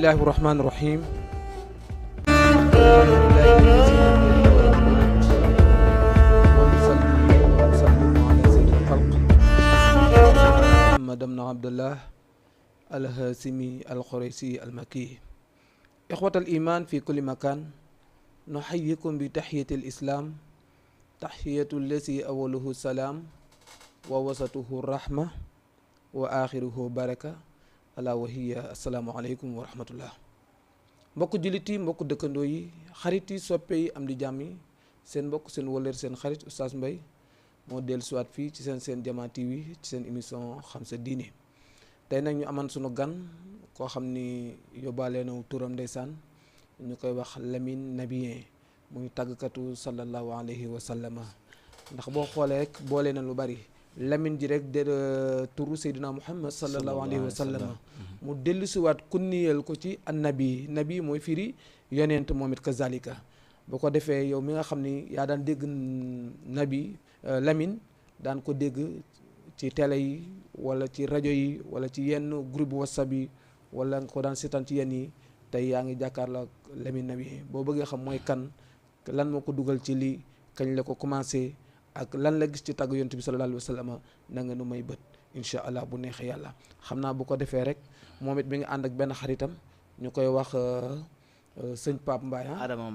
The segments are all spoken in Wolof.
bismillahi rahmani rahim alhamdulillahi allazi lam yalid wa lam yulad wa nusalli wa nusallimu ala sayyidil khalq Muhammad ibn Abdullah al-Hasimi al-Quraysi al-Makki ikhwatal iman fi kulli makan nuhayyikum bi tahiyatil islam tahiyatul lazi awaluhu salam wa wasatuhu rahma wa axiruhu baraka ala wahiya assalaamu aleykum wa rahmatullah mbokk jullit yi mbokk dëkkandoo yi xarit yi soppe yi am di jàmm yi seen mbokk seen wëllër seen xarit Oustaz Mbaye moo dellu siwaat fii ci seen Diama TV ci seen émission xam sa diine tey nag ñu aman sunu gan koo xam ni yóbbaale na turam ndeysaan ñu koy wax Lamine Nabien muy tàggkatu sallallahu alayhi wa sallama ndax boo xoolee rek boole na lu bari Lamine ji rek de turu Seydina Muhammad sallallahu alayhi wa sallam mu dellu siwaat kunniyal ko ci annabi nabi mooy firi yonent moom it kazalika bu ko defee yow mi nga xam ni yaa daan dégg nabi Lamine daan ko dégg ci télé yi wala ci rajo yi wala ci yenn groupe WhatsApp yi wala nga ko daan seetaan ci yenn yi tey yaa ngi jàkkaarloo ak Lamine Nabien boo bëggee xam mooy kan lan moo ko dugal ci lii kañ la ko commencé ak lan la gis ci tàgg yonent bi sallallahu alayhi wa sallam na nga nu may bët incha allah bu neexee yàlla xam naa bu ko defee rek moom it mi ngi ànd ak benn xaritam ñu koy wax sëñ Pape Mbaye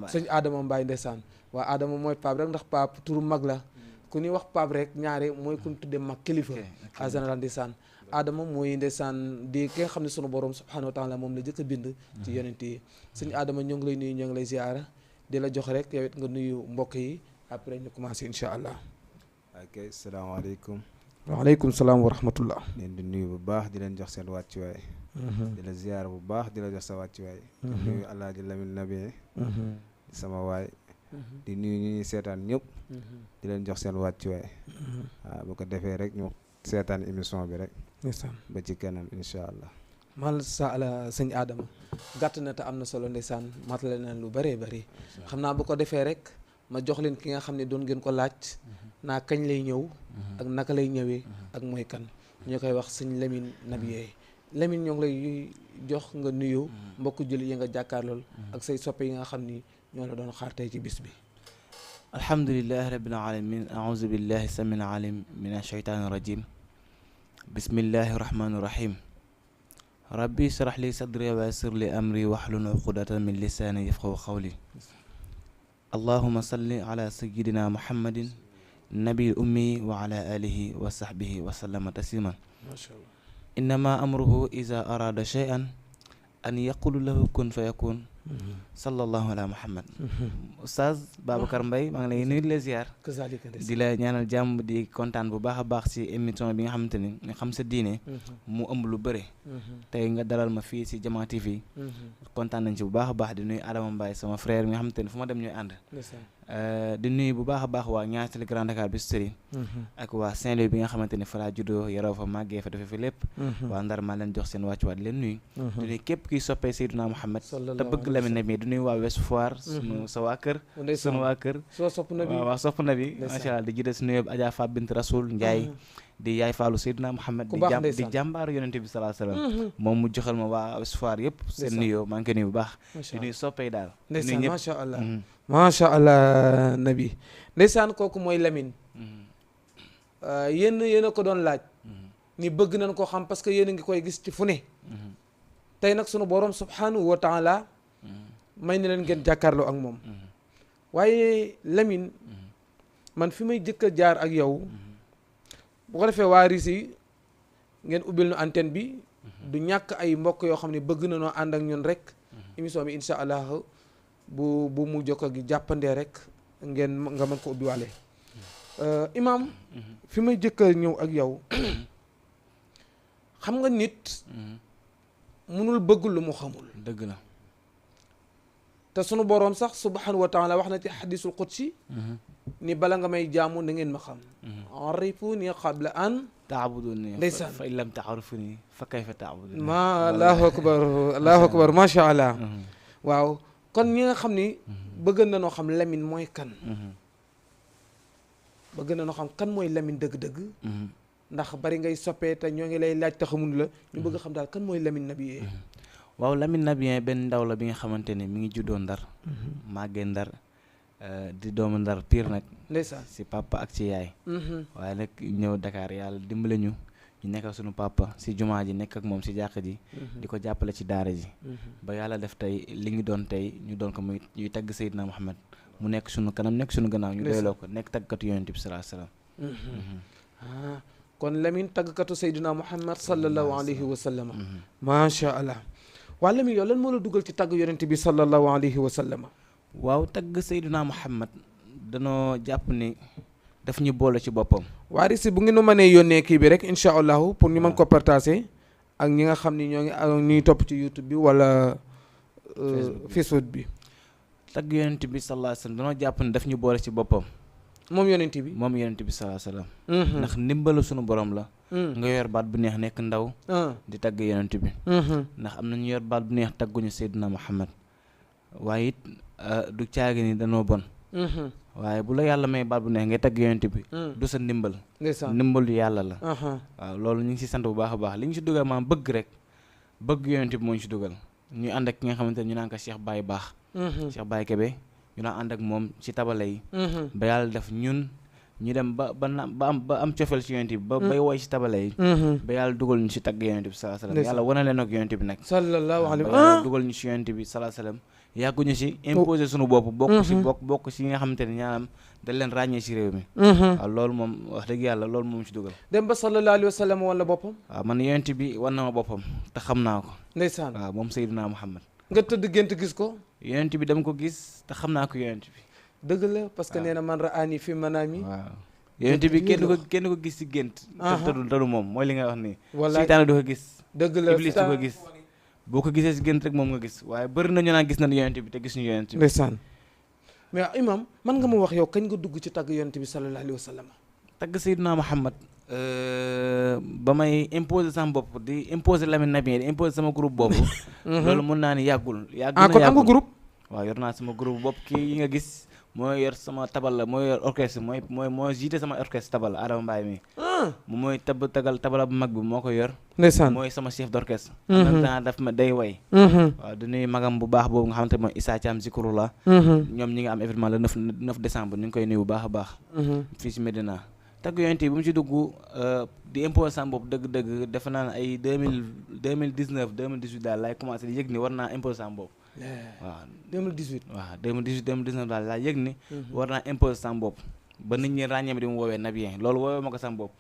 sëñ Adama Mbaye ndeysaan waa Adama mooy Pape rek ndax Pape turu mag la ku ñuy wax Pape rek ñaare mooy ku ñu tuddee mag kilifa en général ndeysaan Adama mooy ndeysaan di ki nga xam ne sunu borom subhanahu wa taala moom la jëkk a bind ci yonent yi sëñ Adama ñoo ngi lay nuyu ñoo ngi lay ziara di la jox rek yow it nga nuyu mbokk yi après ñu commencé incha allah. ok salaamaaleykum. waaleykum salaam wa rahmatullah. leen di nuyu bu baax di leen jox seen wàccuwaay. di la ziar bu baax di la jox sa wàccuwaay. di nuyu Alaaji Lamine Nabien. di sama waay. di nuyu ñi ñuy seetaan ñëpp. di leen jox seen wàccuwaay. waaw bu ko defee rek ñu seetaan émission bi rek. ba ci kanam incha allah. masha Allah sëñ Adama gàtt na te am na solo ndeysaan matale na lu bëree bëri xam naa bu ko defee rek. ma jox leen ki nga xam ne doon ngeen ko laaj naa kañ lay ñëw ak naka lay ñëwee ak mooy kan ñu koy wax sëñ Lamine Nabien Lamine ñoo ngi lay jox nga nuyu mbokku jullit yi nga jàkkaarlool ak say soppe yi nga xam ni ñoo la doon xaar tey ci bis bi alhamdulillahi rabbil alamin a'udhu billahi samil alim min ashaytani rajim bismillahi rahmani rahim rabbi shrah li sadri wa yassir li amri wahlul uqdatan min lisani yafqahu qawli allahuma salli ala sayidina muhammadin nabil ummi wa ala alihi wa sahbihi wa sallama tasliman innama amruhu iza arada shay'an an yaqulu lahu kun fa yakun sallallahu ala muhammad Oustaz Babacar Mbaye maa ngi lay nuyu di la ziar di la ñaanal jàmm di kontaan bu baax a baax ci émission bi nga xamante ni nga xam sa diine mu ëmb lu bëre tey nga dalal ma fii ci Diama TV kontaan nañ ci bu baax a baax di nuyu Adama Mbaye sama frère bi nga xamante ni fu ma dem ñooy ànd di nuyu bu baax a baax waa Niassali Grand Dakar Biscuiterie ak waa Saint-Louis bi nga xamante ni fa laa juddoo yaroo fa màggee fa defee fi lépp waa Ndar maa leen jox seen wàccuwaat di leen nuyu di nuyu képp kiy soppee Seydina Muhammad te bëgg Lamine Nabien di nuyu waa West Foire sa waa kër sunu waa kër waaw sopp na bi macha allah di jiite si nuyu Adja Fa bint Rasoul Ndiaye di yaay Fallou Seydina Muhammad di jàmbaaru yonente bi sallallahu alayhi wasallam moom mu joxal ma waa West Foire yëpp seen nuyoo maa ngi koy nuyu bu baax di nuyu soppee daal ndeysaan macha allah macha allah nabi ndeysaan kooku mooy Lamine yéen a ko doon laaj ni bëgg nañ koo xam parce que yéen a ngi koy gis ci fu ne tey nag sunu borom subhanahu wa taala may ni leen ngeen jàkkaarloo ak moom waaye Lamine man fi may jëkk a jaar ak yow bu ko defee waa RISI ngeen ubbil nu antenne bi du ñàkk ay mbokk yoo xam ne bëgg na noo ànd ak ñun rek émission bi incha allah bu mu jokko gi jàppandee rek nga mën ko ubbi waale imam fi may jëkk a ñëw ak yow xam nga nit munul bëgg lu mu xamul dëgg la te sunu boroom sax subhanahu wa taala wax na ci xadisul qudsi ni bala nga may jaamu na ngeen ma xam arifuni qabla an taabuduni ndeysaan fa in lam taarifuni fa kayfa taabuduni allahu akbar macha allah waaw kon ñi nga xam ni bëgg na noo xam Lamine mooy kan bëgg na noo xam kan mooy Lamine dëgg-dëgg ndax bari ngay soppee te ñoo ngi lay laaj te xamuñu la ñu bëgg xam daal kan mooy Lamine Nabien waaw Lamine Nabien benn ndaw la bi nga xamante ne mi ngi juddoo Ndar màggee Ndar di doomu Ndar pire nag ndeysaan si papa ak ci yaay waaye nag ñëw Dakar yàlla dimbale ñu nekk ak sunu papa si jumaa ji nekk ak moom si jàkk ji di ko jàppale ci daara ji ba yàlla def tey li ñu doon tey ñu doon ko muy ñuy tagg Seydina Muhammad mu nekk sunu kanam nekk sunu gannaaw ñu doyloo ko nekk taggkatu yonent bi sallallahu alayhi wasallam kon Lamine taggkatu Seydina Muhammad sallallahu alayhi wa sallam macha allah. waa Lamine yow lan moo la dugal ci tagg yonent bi sallallahu alayhi wa sallam. waaw tagg Seydina Muhammad danoo jàpp ni daf ñu boole ci boppam. waa Rissi bu ngeen nu mënee yónnee kii bi rek incha allahu pour ñu mën ko partager ak ñi nga xam ni ñuy topp ci YouTube bi wala Facebook bi. tagg yonent bi sallallahu alayhi wasallam danoo jàpp ni daf ñu boole ci boppam. moom yonent bi sallallahu alayhi wasallam. ndax ndimbalu sunu borom la. nga yor baat bu neex nekk ndaw. di tagg yonent bi. ndax am na ñu yor baat bu neex tagguñu Seydina Muhammad waaye it du caagi ni danoo bon. waaye bu la yàlla may baat bu neex ngay tagg yonent bi du sa ndimbal ndimbalu yàlla la. waaw loolu ñu ngi si sant bu baax a baax li ñu si dugal maam bëgg yonent bi moo ñu si dugal ñu ànd ak ki nga xamante ne ñu naan ko Cheikh Baye Baax. Cheikh Baye Kébé ñu naan ànd ak moom ci tabale yi. ba yàlla def ñun ñu dem ba am cofeel ci yonent bi ba bay woy ci tabale yi. ba yàlla dugal ñu ci tagg yonent bi sallallahu alayhi wasallam yàlla wane leen ak yonent bi nag. sallallahu alayhi wasallam yàlla dugal ñu ci yonent bi sallallahu alayhi wasallam yàgguñu ci imposer suñu bopp bokk ci nga xamante ne ñaanam dañ leen ràññee ci réew mi. waaw loolu moom wax dëgg yàlla loolu moom ci dugal. dem ba sallallahu alayhi wasallam wala boppam. waaw man yonent bi wan na ma boppam te xam naa ko. ndeysaan waaw moom Seydina Muhammad. nga tëdd gént gis ko. yonent bi dama ko gis te xam naa ko yonent bi. dëgg la parce que nee na man raani fi manaami. waaw yonent bi kenn ko gis ci gént. te du moom mooy li nga wax nii. wallaay seytaane du ko gis. dëgg la iblis du ko gis. boo ko gisee ci gént rek moom nga gis waaye bëri na ñu naan gis nañ yonent bi te gis ñu yonent bi. ndeysaan mais imam man nga ma wax yow kañ nga dugg ci tagg yonent bi sallallahu alayhi wa sallam. tagg Seydina Muhammad ba may imposer sama bopp di imposer Lamine Nabien di imposer sama groupe boobu. loolu mën naa ni yàggul. kon am nga groupe. waaw yor naa sama groupe bopp kii yi nga gis mooy yor sama tabala mooy yor orchestre mooy jiite sama orchestre tabala Adama Mbaye mi. moom mooy tabala bu mag bi moo ko yor. ndeysaan mooy sama chef d'orchestre. en même temps daf ma day way. waaw du nuyu magam bu baax boobu nga xamante mooy Issa Thiam Zikrullah. ñoom ñi nga am événement le 9 décembre ñu ngi koy nuyu bu baax a baax. fii ci Medina. tagg yonent bi bu mu ci dugg di imposer sama bopp dëgg-dëgg defe naa ne ay 2019 2018 daal laay commencé di yëg ni war naa imposer sama bopp. waaw 2018. waaw 2019 daal laa yëg ni. war naa imposer sama bopp. ba nit ñi ràññee ma di mu woowee Nabien loolu woowee ma ko sama bopp.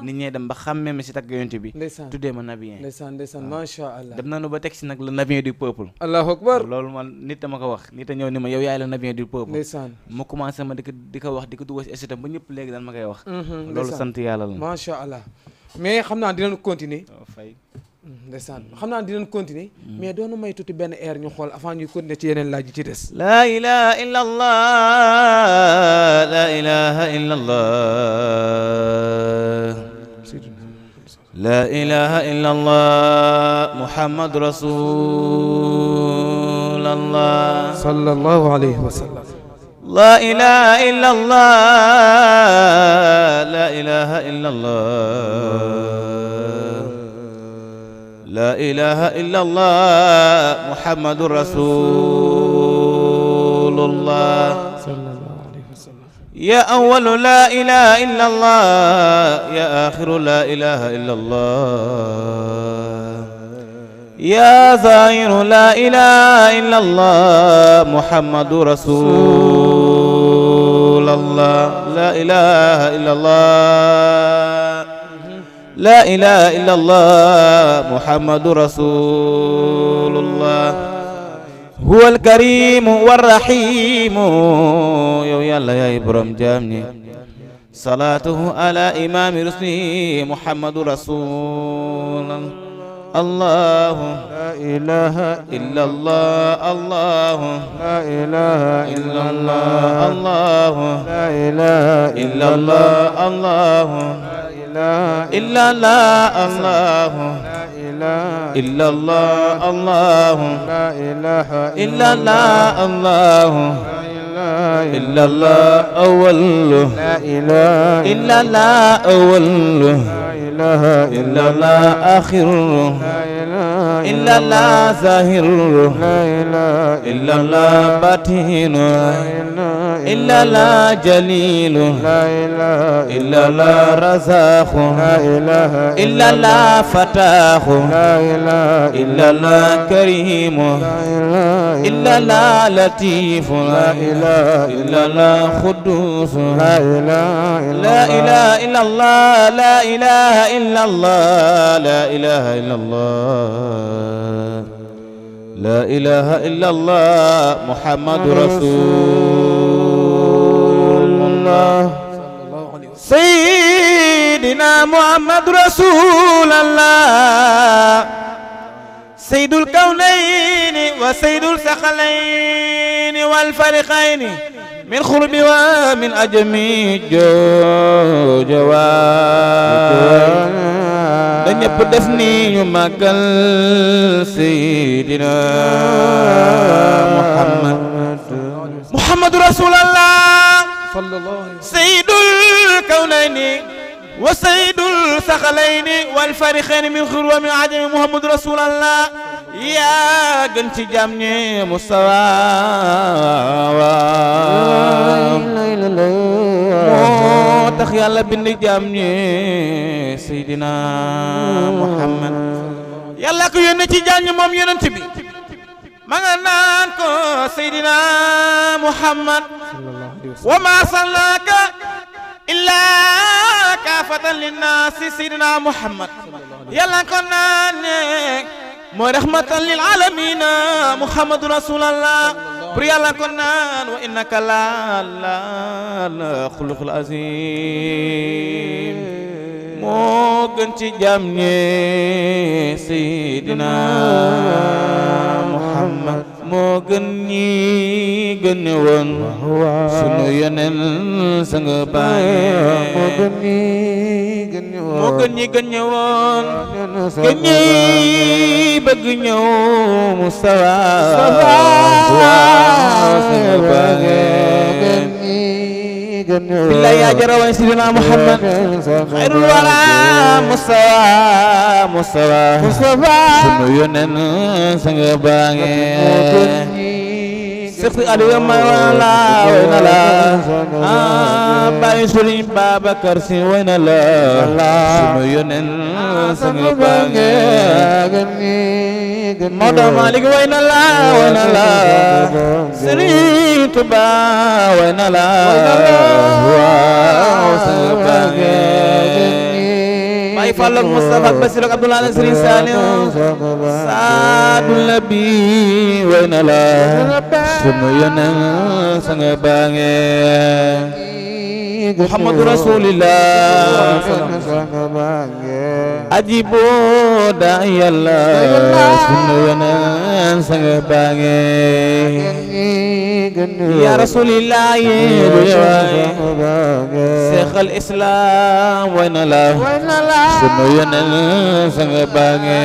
nit ñee dem ba xàmmee ma si tagg yonent bi. ndeysaan tuddee ma Nabien. ndeysaan macha allah. dem nañu ba teg si nag le Nabien du peuple. allahu akbar loolu man nit dama ko wax nit a ñëw ni ma yow yaay le Nabien du peuple. ndeysaan ma commencé ma di ko wax di ko dugal si estatam ba ñëpp léegi daan ma koy wax. loolu sant yàlla la. macha allah mais xam naa dinañ continuer. fay. ndeysaan xam naa dinañ continuer. mais doonu may tuuti benn air ñu xool avant ñuy continuer ci yeneen laaj yi ci des. la ilaha illa allah la ilaha illa allah la ilaha illa allah muhammad rasulullah sallallahu alayhi wa sallam. la ilaha illa allah la ilaha illa allah la ilaha illa allah muhammadur rasulullah sallallahu alayhi wa sallam. ya awwalu la ilaha illa allah ya akhiru la ilaha illa allah ya zahiru la ilaha illa allah muhammadur rasulullah la ilaha illa allah la ilaha illa allah muhammadu rasulullah huwal karimu warrahimu yow yàlla yaay borom jaam ñi salaatuhu ala imami rusli muhammadu rasulullah allahu la ilaha illa allah allahu la ilaha illa allah allahu la ilaha illa allah allahu إلا الله الله إلا الله الله إلا الله الله إلا الله أول إلا الله أول إلا الله آخر إلا الله ظاهر إلا الله باطن إلا الله جليل إلا الله رزاق إلا الله فتاح إلا الله كريم إلا الله لطيف إلا الله قدوس لا إله إلا الله لا إله إلا الله لا إله إلا الله لا إله إلا الله محمد رسول الله سيدنا محمد رسول الله سيد الكونين وسيد الثقلين والفريقين من خرب ومن أجم جوان dañ ñëpp def ni ñu màggal Seydina Muhammad Rasulallah sayyidul kawnayni wa sayyidul saxalayni wal fariqayni min xur wa min ajami Muhammad Rasulallah yaa gën ci jaam ñi Mustafa moo tax yàlla bind jaam ñi Seydina Muhammad yàlla ko yónnee ci jaam ñi moom yonent bi ma nga naan ko Seydina Muhammad wa ma arsalnaaka illaa kaafatan linnaasi Seydina Muhammad yàlla ko naan mooy rahmatan lil aalamiina Muhammadu Rasulallah pour yàlla ko naan wa innaka la xuluqul azim moo gën ci jaam ñi Seydina Muhammad moo gën ñi gën woon sunu yeneen sang baay moo gën ñi gën woon gën ñi bëgg ñëw Mustafa billahi yaa jara way Seydina Muhammad xayrul wara Mustafa sunu yoneen sang baange Seex Aliou may way na la Baay Sëriñ Babacar Si way na la sunu yoneen sang baange Maodo Malick way na la Sëriñ Tuba way na la waaw sang baange Baay Fall ak Mustafa Basir ak Abdoulaye ak Sëriñ Saliou Saadul Nabi way na la sunu yoneen sang baange Muhammadu Rasulillah ajibo da yàlla sunu yoneen sang baange ya Rasulillah Seex al Islam way na la sunu yoneen sang baange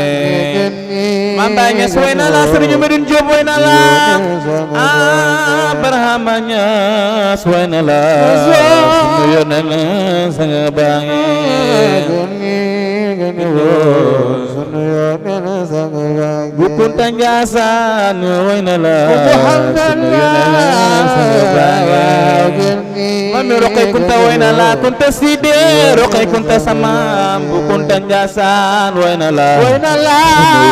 Mame Baye Niass way na la Serigne Medoune Diop way na la Barhama Niass way na la sunu yoneen sang baange Bu Kunta Njaasaan way na la sunu yoneen sang baange Mami Roqay Kunta way na la Kunta Side Roqay Kunta sama Bu Kunta Njaasaan way na la sunu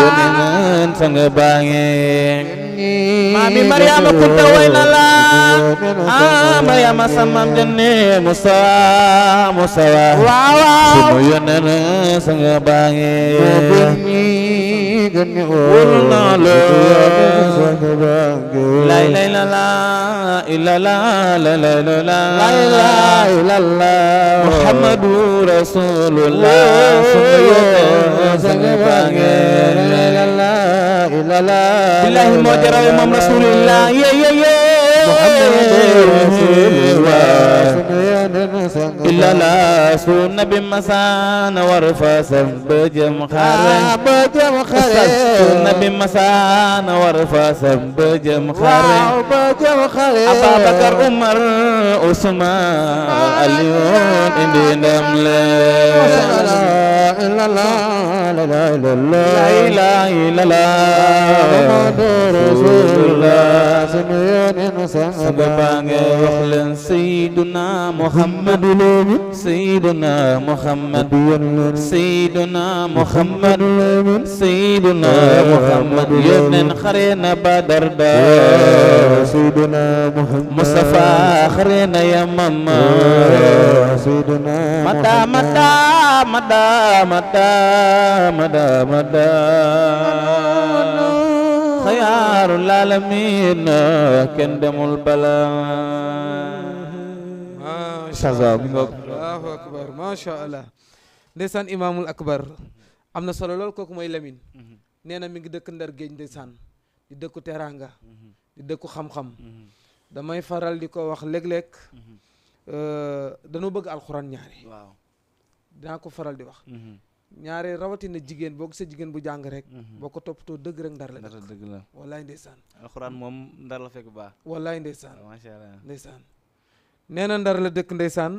yoneen sang baange Mami Mariama Kunta way na la Mariama sama jenne Mustafa sunu yoneen sang baange wóolu naa la la ilaha illallah Muhammadu Rasulullah sunu yoneen sang baange billahi moo jaraw moom Rasulullah illa la su nabi masana war fasam bejam xare su nabi masana war fasam bejam xare Abubakar Umar Usman Aliyun indi ndam le إلا الله لا إله إلا الله لا إله إلا الله محمد رسول الله سميان سببان وخلن سيدنا محمد سيدنا محمد سيدنا محمد سيدنا محمد يبن خرين بدر دا سيدنا محمد مصطفى خرين يا ماما سيدنا مدى مدى مدى مدى مدى مدى خيار العالمين كندم البلاء allahu akbar macha allah ndeysaan imaamul akbar am na solo lool kooku mooy Lamine nee na mi ngi dëkk Ndar géej ndeysaan di dëkku teraanga di dëkku xam-xam damay faral di ko wax léeg-léeg dañoo bëgg alxuraan ñaari waaw dinaa ko faral di wax ñaare rawatina jigéen boo gisee jigéen bu jàng rek boo ko toppatoo dëgg rek Ndar la dëkk dëgg la wallaay ndeysaan alxuraan moom Ndar la fekk baax wallaay ndeysaan macha allah ndeysaan nee na Ndar la dëkk ndeysaan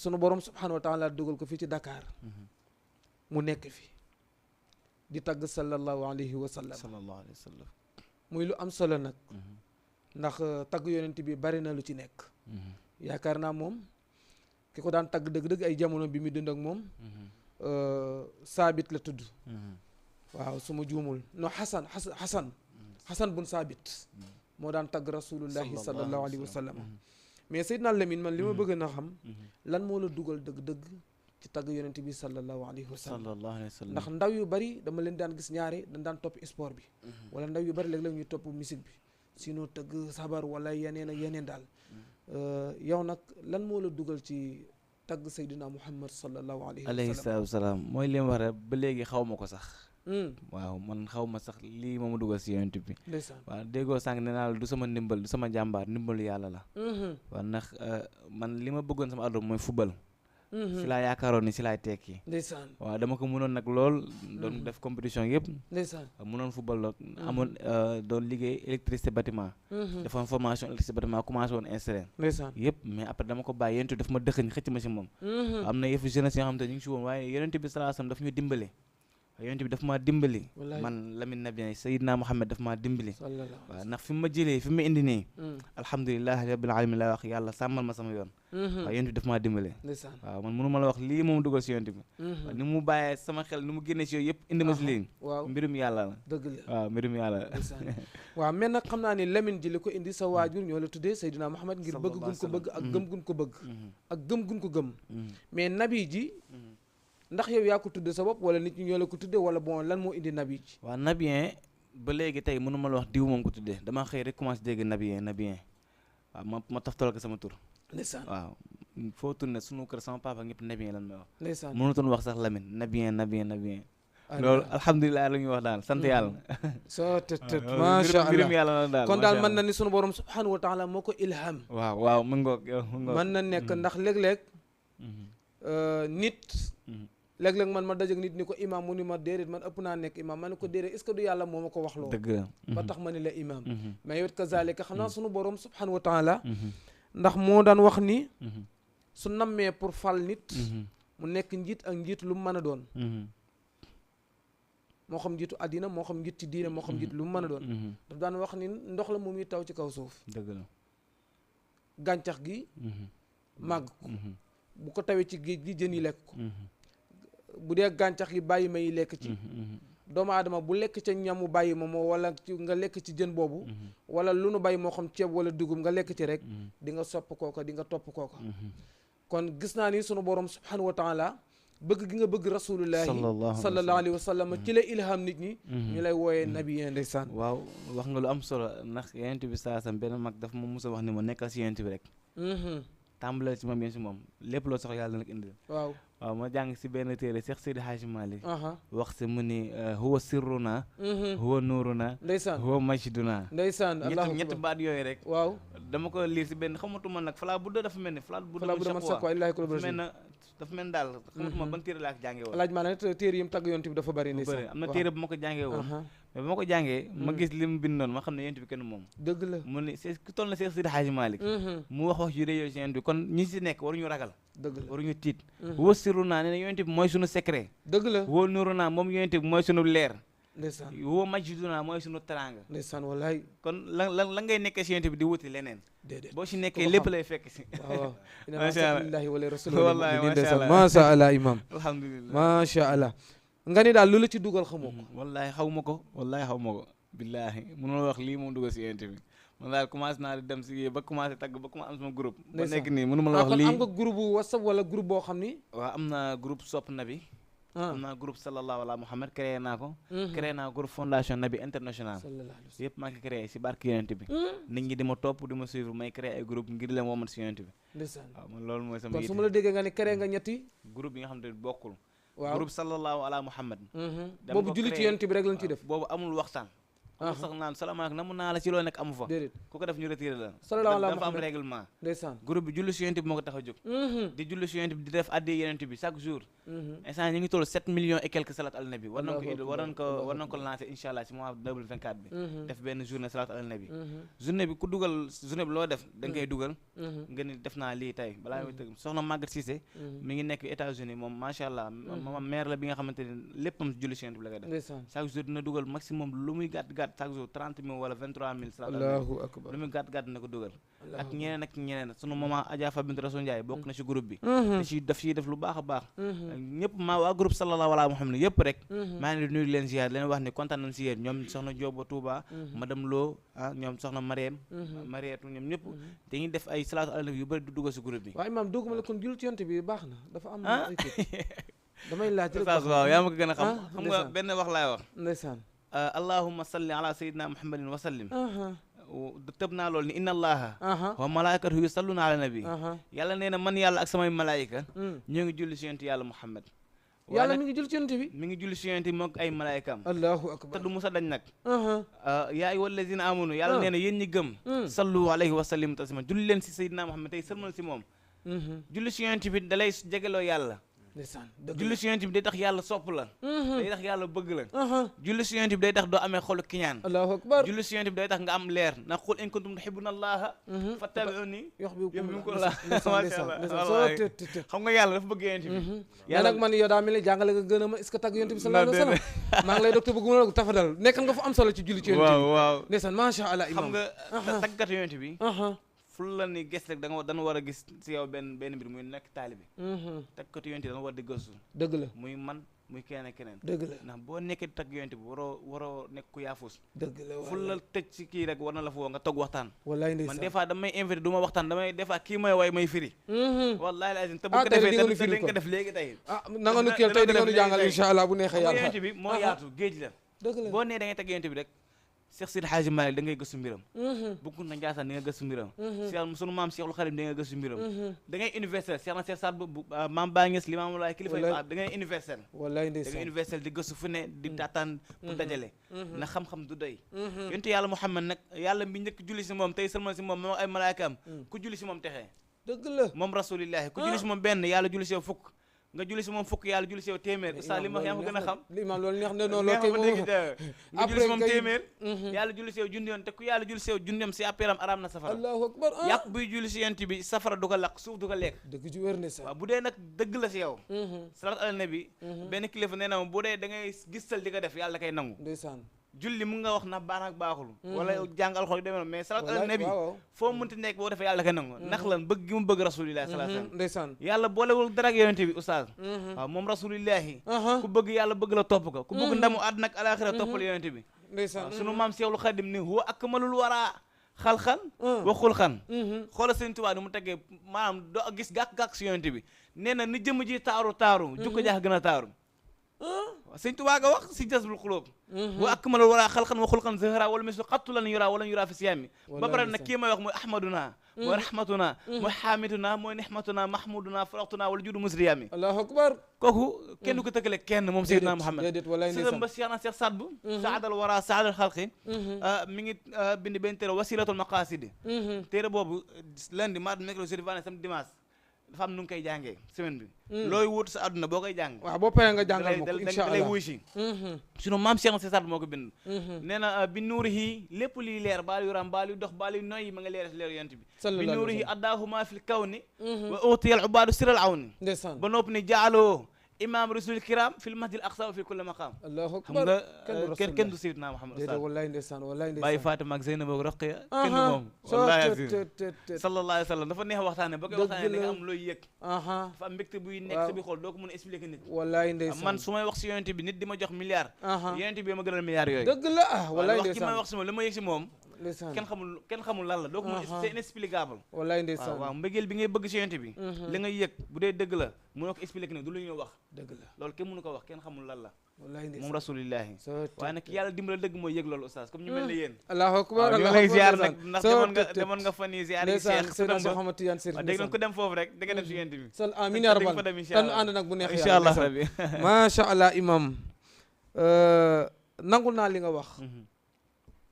sunu borom subhanahu wa taala dugal ko fii ci Dakar mu nekk fi di tagg sallallahu alayhi wa sallam sallallahu alayhi wa sallam muy lu am solo nag ndax tagg yonent bi bari na lu ci nekk yaakaar naa moom ki ko daan tagg dëgg-dëgg ay jamono bi mu dund ak moom saabit la tudd waaw su ma juumul no xasan bun saabit moo daan tagg rasulullahi sallallahu alayhi wa sallam mais Seydina Lamine man li ma bëgg na xam lan moo la dugal dëgg-dëgg ci tagg yonent bi sallallahu alayhi wa sallam ndax ndaw yu bari dama leen daan gis ñaare dañ daan topp sport bi wala ndaw yu bari léeg-léeg ñuy topp musique bi sinon tëgg sabar wala yeneen ak yeneen daal yow nag lan moo la dugal ci tagg Seydina Muhammad sallallahu alayhi wa sallam mooy li ma wax rek ba léegi xaw ma ko sax waaw man xaw ma sax lii ma dugal si yonent bi waaw déggoo sànq ne naa la du sama ndimbal du sama jàmbaar ndimbalu yàlla la waaw ndax man li ma bëggoon sama àdduna mooy football si laa yaakaaroon ni si laay tekki ndeysaan waaw dama ko mënoon nag lool doon def compétition yëpp ndeysaan mënoon football lool amoon doon liggéey électricité bâtiment defoon formation électricité bâtiment commencé woon installé ndeysaan yëpp mais après dama ko bàyyi yonent bi daf ma dëxëñ xëcc ma si moom am na yëfu jeunesse yoo xam te ñu ngi si woon waaye yonent bi sallallahu alayhi wasallam daf ñu dimbale yonent bi daf maa dimbali man Lamine Nabien Seydina Muhammad daf maa dimbali waaw ndax fi ma jëlee fi ma indi nii alhamdulilahi rabbil alamin laa wax yàlla sàmmal ma sama yoon waaw yonent bi daf maa dimbali waaw man mënu ma la wax lii moom dugal si yonent bi waaw ni mu bàyyee sama xel ni mu génnee si yooyu yëpp indi ma si lii waaw mbirum yàlla la dëgg la waaw mbirum yàlla la waaw mais nag xam naa ni Lamine ji li ko indi sa waajur ñoo la tuddee Seydina Muhammad ngir bëgg gun ko bëgg ak gëm gun ko bëgg ak gëm gun ko gëm mais nabi ji ndax yow yaa ko tudde sa bopp wala nit ñi ñoo la ko tudde wala bon lan moo indi nabi ji waaw nabien ba léegi tey mënu ma la wax diw moom ko tuddee dama xëy rek commencé dégg nabien waaw ma taftal ko sama tur ndeysaan waaw foo tourné sunu kër sama papa ñëpp nabien lan may wax ndeysaan mënutoon wax sax Lamine nabien loolu alhamdulilah la ñuy wax daal sant yàlla soo tët macha allah mbirum yàlla la daal kon daal mën na ni sunu borom subhanahu wa taala moo ko ilham waaw mu ngoog mën na nekk ndax léeg-léeg nit léeg-léeg man ma dajeg nit ni ko imam mu ni ma déedéet man ëpp naa nekk imam ma ne ko déedéet est-ce que du yàlla moo ma ko wax loo dëgg la ba tax ma ni la imam mais yow kazalika xam naa sunu borom subhanahu wa taala ndax moo daan wax ni su nammee pour fal nit mu nekk njiit ak njiit lu mu mën a doon moo xam njiitu àddina moo xam njiit ci diine moo xam njiit lu mu mën a doon daf daan wax ni ndox la mu muy taw ci kaw suuf dëgg la gàncax gi màgg ko bu ko tawee ci géej gi jën yi lekk ko bu dee gàncax gi bàyyi ma yi lekk ci doomu aadama bu lekk ca ñamu bàyyi ma moo wala nga lekk ci jën boobu wala lu nu bàyyi moo xam ceeb wala dugub nga lekk ci rek di nga sopp kooka di nga topp kooka kon gis naa ni sunu borom subhanahu wa taala bëgg gi nga bëgg rasulullahi sallallahu alayhi wa sallam ci la ilham nit ñi ñu lay wooyee nabiyen ndeysaan waaw wax nga lu am solo ndax yonent bi saasam benn mag dafa ma musa wax ni ma nekkal si yonent bi rek tàmbaleel ci moom yéen si moom lépp loo soxla yàlla nag indi waaw ma jàng si benn téere Cheikh Seydi Hadji Malick wax si mu ni huwa sirruna huwa nuuruna ndeysaan huwa majiduna ndeysaan ñetti baat yooyu rek waaw dama ko liir si benn xamatuma nag falaa budda dafa mel ni falaa budda man sax waay laay ko dafa mel daal xamatuma ban téere laa ko jàngee woon laaj maa ne téere yi mu tagg yonent bi dafa bëri am na téere bu ma ko jàngee woon mais ba ma ko jàngee ma gis li mu bind noonu ma xam ne yonent bi kenn moom dëgg la mu ne c'est ku toll na Seex Sidi Hadji Malick mu wax yu rëy yooyu si yonent bi kon ñi si nekk waruñu ragal dëgg la waruñu tiit wasiru naa ne ne yonent bi mooy sunu secret dëgg la woo nuru naa moom yonent bi mooy sunu leer ndeysaan woo majjidu naa mooy sunu teranga ndeysaan wallaay kon la ngay nekkee si yonent bi di wuti leneen déedéet boo si nekkee lépp lay fekk si waaw macha allah lillahi wala rasul wallahi macha allah macha allah imam alhamdulilah macha allah nga ni daal lu la ci dugal xamoo ko wallahi xaw ma ko wallahi xaw ma ko billaahi mënul wax lii moom dugal si yonent bi man daal commencé naa di dem si ba commencé tagg ba commencé am sama groupe ba nekk nii mënu ma la wax lii am nga groupe WhatsApp wala groupe boo xam ni waaw am na groupe sopp nabi am naa groupe sallallahu ala Muhammad créé naa ko créé naa groupe fondation Nabi international yëpp maa ngi créé si barke yonent bi nit ñi di ma topp di ma suivre may créé ay groupe ngir leen woman si yonent bi waaw man loolu mooy sama kon su ma la déggee nga ne créé nga ñetti groupe yi nga xam ne bokkul waaw groupe sallallahu ala Muhammad boobu julli ci yonent bi rek lañ ci def boobu amul waxtaan amul sax naan salaamaaleykum namu naa la ci loo nekk amu fa déedéet ku ko def ñu retiré la sallallahu ala dafa am Muhammad règlement ndeysaan groupe bi julli si yonent bi moo ko tax a jóg di julli si yonent bi di def addi yonent bi chaque jour instant ñu ngi toll 7 millions et quelques salat al nabi war nañ ko lancer incha allah si mois 2024 bi def benn journée salat al nabi journée bi ku dugal journée bi loo def da nga koy dugal nga ni def naa lii tey balaa muy tëgg soxna Maguette Cissé mi ngi nekk États-Unis moom macha allah moom maire la bi nga xamante ni léppam julli si yonent bi la koy def chaque jour dina dugal maximum lu muy gàtt chaque jour 30 000 wala 23 000 salat al nabi allahu akbar lu muy gàtt na ko dugal ak ñeneen sunu maman Adja Fa bint Rasul Ndiaye bokk na ci groupe bi daf ciy def lu baax a baax ñëpp waa groupe sallallahu ala Muhammad yëpp rek maa ngi nuyu leen ziar leen wax ni kontaan nañ si yéen ñoom soxna Jooba Touba madame Lo ñoom soxna Marietu ñoom ñëpp dañuy def ay salaatu ala nabi yu bëri du dugal si groupe bi waaw imaam dugguma la kon julli ci yonent bi baax na dafa am ay damay laaj rek waaw yaa ma ko gën a xam nga benn wax laay wax ndeysaan allahumma salli ala sayyidina muhammadin wa sallim tëb naa loolu ni inna allaha wa malaikatu yusalluna ala nabi yàlla nee na man yàlla ak samay malaayika ñoo ngi julli si yonent yàlla muhammad yàlla mi ngi julli ci yonent bi mi ngi julli si yonent bi moog ay malaayikaam allahu akbar te du musa dañ nag yaa ayyuha allazina amanu yàlla nee na yéen ñi gëm sallu alayhi wa sallimu taslima julli leen si sayyidina muhammad tey sërmal si moom julli si yonent bi da lay jegeloo yàlla ndeysaan julli si yonent bi day tax yàlla sopp la day tax yàlla bëgg la julli si yonent bi day tax doo amee xolu kiñaan allahu akbar julli si yonent bi day tax nga am leer na qul in kuntum tuhibbuna allaha fattabi'uni yuhbibkumullah xam nga yàlla dafa bëgg yonent bi yàlla nag man yow daa mel ni jàngale nga gën a ma est-ce que tagg yonent bi sallallahu alayhi wa sallam maa ngi lay docteur bëgg ma la tafadal nekk nga fa am solo ci julli ci yonent bi waaw ndeysaan macha allah xam nga taggat yonent bi ful la ni gis rek dana war a gis si yow benn mbir muy nekk taalibi taggatu yonent bi dana war di gëstu dëgg la muy man muy keneen dëgg la ndax boo nekkee tagg yonent bi waroo nekk ku yaafus dëgg la ful la tëj si kii rek war na la fa woo nga toog waxtaan wallaay ndeysaan man des fois damay invité du ma waxtaan damay des fois kii may way may firi wallahi lazim te bu ko defee dañ ko def léegi tey na nga nu kii tey di nga nu jàngal incha allah bu neexee yàlla yonent bi moo yaatu géej la dëgg la boo nee da ngay tagg yonent bi rek Cheikh Sidi Hadji Malick da ngay gëstu mbiram bukk na Njaasaan di nga gëstu mbiram Cheikh sunu maam Cheikhul Khadim da nga gëstu mbiram da ngay universel Cheikh na Cheikh Saad bu maam Ba Nges li maam laay kilifa yi da ngay universel wallaay da ngay universel di gëstu fu ne di taataan pour dajale na xam-xam du doy yonent yàlla Muhammad nag yàlla bi njëkk julli si moom tey sëlmal si moom moom ay malaaykaam ku julli si moom texee dëgg la moom rasulillahi ku julli si moom benn yàlla julli si yow fukk nga julli si moom fukk yàlla julli si yow téeméer ustaz li ma wax yaa ma gën a xam imaam loolu neex na noonu kay moom nga julli si moom téeméer yàlla julli si yow junni yoon te ku yàlla julli si yow junni yoon si appeeram araam na safara allahu akbar yàpp buy julli si yent bi safara du ko lakk suuf du ko lekk dëgg ju wér ne sax waaw bu dee nag dëgg la si yow salaat ala nabi benn kilifa nee na ma bu dee da ngay gistal di ko def yàlla da koy nangu ndeysaan julli mu nga wax na baax ak baaxul wala jàng alxuraan yu demee noonu mais salaat ala nabi foo mënti nekk boo defee yàlla da koy nangu ndax lan bëgg gi mu bëgg rasulillahi sallallahu alayhi wasallam ndeysaan yàlla boolewul dara ak yonent bi oustaz waaw moom rasulillahi ku bëgg yàlla bëgg la topp ko ku bëgg ndamu àdduna ak alaxira toppal yonent bi ndeysaan sunu maam Seexul Xadim ni huwa akmalul wara xalxan wa xulxan xoola Sëñ Tuubaa ni mu teggee maanaam doo gis gàkk-gàkk si yonent bi nee na ni jëmm ji taaru jukko jaax gën a taaru Sëñ Tuubaa ga wax si Jazbul Xuloob wa akmalul wara xalxan wa xulxan zahra wala mislu xattu lan yura wala yura fi siyaami ba pare nag kii may wax mooy ahmaduna mooy rahmatuna mooy xaamiduna mooy nihmatuna mahmuduna faraxtuna wala judu musriyaami allahu akbar kooku kenn du ko tëkkale kenn moom Seydina Muhammad sisam ba Cheikh na Cheikh Saad bu saadal wara saadal xalqi mi ngi bind benn téere wasilatul maqasidi téere boobu lundi mardi mercredi jeudi vendredi samedi dimanche dafa am nu nga koy jàngee semaine bi looy wut sa àdduna boo koy jàng waaw boo paree nga jàngal ma ko incha da lay allah wuy si sunu maam Cheikh Cissat moo ko bind nee na bi nuurihi lépp liy leer baal yu ram baal yu dox baal yu noyyi ma nga leer si leer yonent bi bi nuurihi addaahuma fil kawni wa utiyal ubaadu siral awni ndeysaan ba nopp ni jaaloo imam rasul kiram fil masjid aqsa fi kulli maqam allahu xam akbar nga kenn du sayyidina Muhammad déedéet wallaay ndeysaan wallaay ndeysaan bàyyi Fatima ak Zeynab ak Roqiya kenn du moom wallahi azim sallallahu alayhi wa sallam dafa neex waxtaane ba koy waxtaane da nga am looy yëg dafa am mbégte buy nekk sa bi xool doo ko mën a expliquer nit wallaay ndeysaan man su may wax si yonent bi nit di ma jox milliard yonent bi ma gënal milliard yooyu dëgg la wallaay wax ki ndeysaan may wax si moom li ma yëg si moom ndeysaan kenn xamul lan la doo ko mën c'est inexplicable wallaay ndeysaan waaw mbëggeel bi ngay bëgg si yonent bi li nga yëg bu dee dëgg la mënoo ko expliquer ne du lu ñuy wax dëgg la loolu kenn mënu ko wax kenn xamul lan la wallaay ndeysaan moom rasulillahi waaye nag yàlla dimbala dëgg mooy yëg loolu oustaz comme ñu mel ni yéen allahu akbar ñu allahu lay ziar akbar nag ndax demoon nga fan yi ziar yi ndeysaan Cheikh Seydina Cheikh Ahmad Tidiane Chérif dégg nañ ko dem foofu rek da nga dem si yonent bi sal amin ya rabbal tan ànd nag bu neex incha allah rabbi macha allah imam nangul naa li nga wax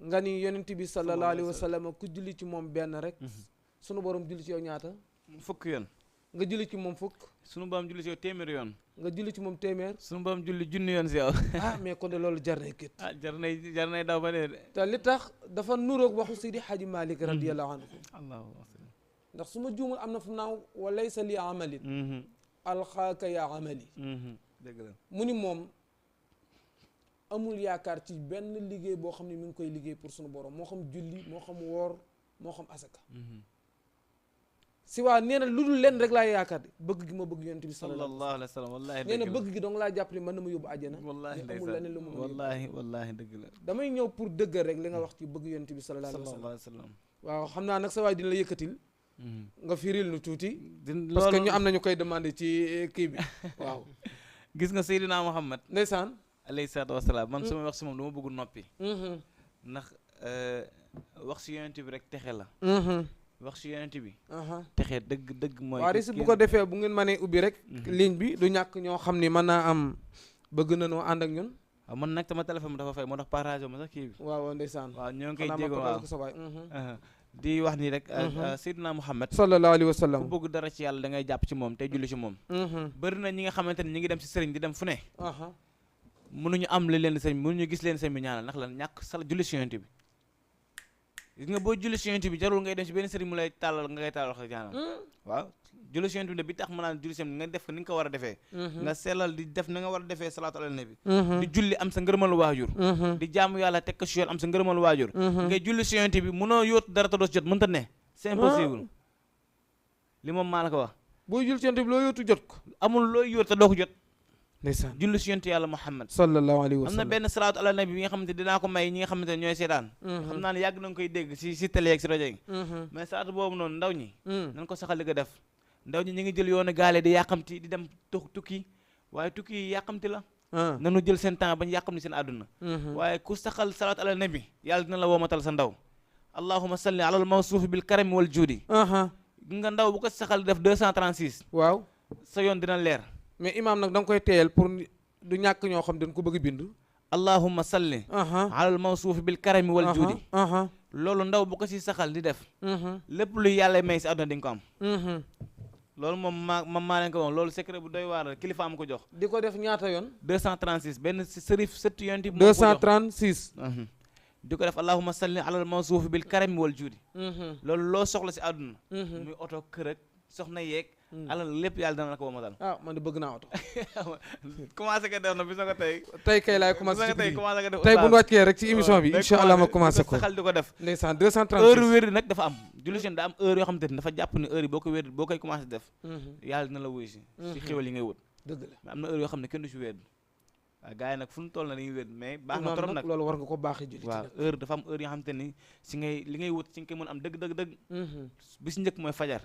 nga ni yonent bi sallallahu alayhi wa sallam ku julli ci moom benn rek sunu borom julli ci yow ñaata fukk yoon nga julli ci moom fukk sunu borom julli si yow téeméeri yoon nga julli ci moom téeméer sunu borom julli junni yoon si yow mais kon de loolu jar nay kët jar nay daw ba dee de te li tax dafa nuroog waxu Seydi Hadji Malick radiyallahu anhu ndax su ma juumul am na fu naaw wa laysa li amalin alxaaka ya amali dëgg la mu ni moom amul yaakaar ci benn liggéey boo xam ne mi ngi koy liggéey pour sunu borom moo xam julli moo xam woor moo xam asaka si waa nee na lu dul leen rek laa yaakaar de bëgg gi ma bëgg yonent bi sallallahu alayhi wa sallam wallahi nee na bëgg gi dong laa jàpp ni mën na ma yóbbu àjjana wallahi amul leneen lu mu wallahi dëgg la damay ñëw pour dëggal rek li nga wax ci bëgg yonent bi sallallahu alayhi wa sallam waaw xam naa nag sa waay dina la yëkkatil nga firil nu tuuti parce que ñu am nañu koy demandé ci kii bi waaw gis nga Seydina Muhammad ndeysaan alayhi salaatu wasalaam man su may wax si moom dama bëgg noppi ndax wax si yonent bi rek texe la wax si yonent bi texe dëgg mooy waaw risi bu ko defee bu ngeen mënee ubbi rek ligne bi du ñàkk ñoo xam ni mën naa am bëgg na noo ànd ak ñun waaw man nag sama téléphone bi dafa fay moo tax partage ma sax kii bi waaw ndeysaan waaw ñoo ngi koy jéego waaw di wax ni rek Seydina Muhammad sallallahu alayhi wa sallam ku bëgg dara ci yàlla da ngay jàpp ci moom tey julli ci moom bëri na ñi nga xamante ni ñi ngi dem si sëriñ di dem fu ne mënuñu am li leen sëñ bi mënuñu gis leen sëñ bi ñaanal ndax lan ñàkk sala julli si yonent bi gis nga boo julli si yonent bi jarul ngay dem si benn sëriñ mu lay tàllal nga ngay tàllal wax ñaanal waaw julli si yonent bi bi tax ma naan julli si nga def ko ni nga ko war a defee nga sellal di def na nga war a defee salaatu ala nabi di julli am sa ngërëmal waajur di jaamu yàlla teg ko si yoon am sa ngërëmal waajur ngay julli si yonent bi mënoo yóotu dara te doo si jot mënta ne c'est impossible li moom maa la ko wax booy julli si yonent bi loo yóotu jot ko amul looy yóotu te doo ko jot ndeysaan julli si yonent yàlla Muhammad sallallahu alayhi wa am sallam na benn salaatu ala nabi bi nga xamante dinaa ko may ñi nga xamante ne ñooy seetaan xam naa ne yàgg na nga koy dégg si télé yeeg si rajo yi mais salaatu boobu noonu ndaw ñi nañ ko saxal di ko def ndaw ñi ñu ngi jël yoonu gaale di yàqamti di dem tukki waaye tukki yi yàqamti la nanu jël seen temps bañ yàqamti seen àdduna waaye ku saxal salaatu ala nabi yàlla dina la woomatal sa ndaw allahumma salli ala al mawsuuf bil karami wal juudi nga ndaw bu ko saxal def 236 waaw sa yoon dina leer mais imam nag da nga koy teeyal pour du ñàkk ñoo xam dañ ko bëgg bind allahumma salli ala al mawsuuf bil karami wal juudi loolu ndaw bu ko si saxal di def lépp lu yàlla may si àdduna di nga ko am loolu moom maa leen ko wax loolu secret bu doy waar kilifa am ko jox di ko def ñaata yoon 236 benn si sërif sëtt yonent bi 236 di ko def allahumma salli ala al mawsuuf bil karami wal juudi loolu loo soxla si àdduna muy oto kër ak soxna yeeg alal lépp yàlla dana la ko wamatal man de bëgg naa oto commencé ko def na bis na ko tey kay laay commencé ci tey commencé ko def tey bu ñu wàccee rek ci émission bi incha allah ma commencé ko saxal di ko def ndeysaan 236 heure wér nag dafa am julli seen da am heure yoo xamante ni dafa jàpp ni heure yi boo ko wér boo koy commencé def yàlla dina la wuyu si xéwal yi ngay wut dëgg la mais am na heure yoo xam ne kenn du si wér waaw gars yi nag fu ñu toll na dañuy wér mais baax na trop nag loolu war nga ko baaxee julli waaw heure dafa am heure yoo xamante ni si ngay li ngay wut si nga koy mën am dëgg bi si njëkk mooy fajar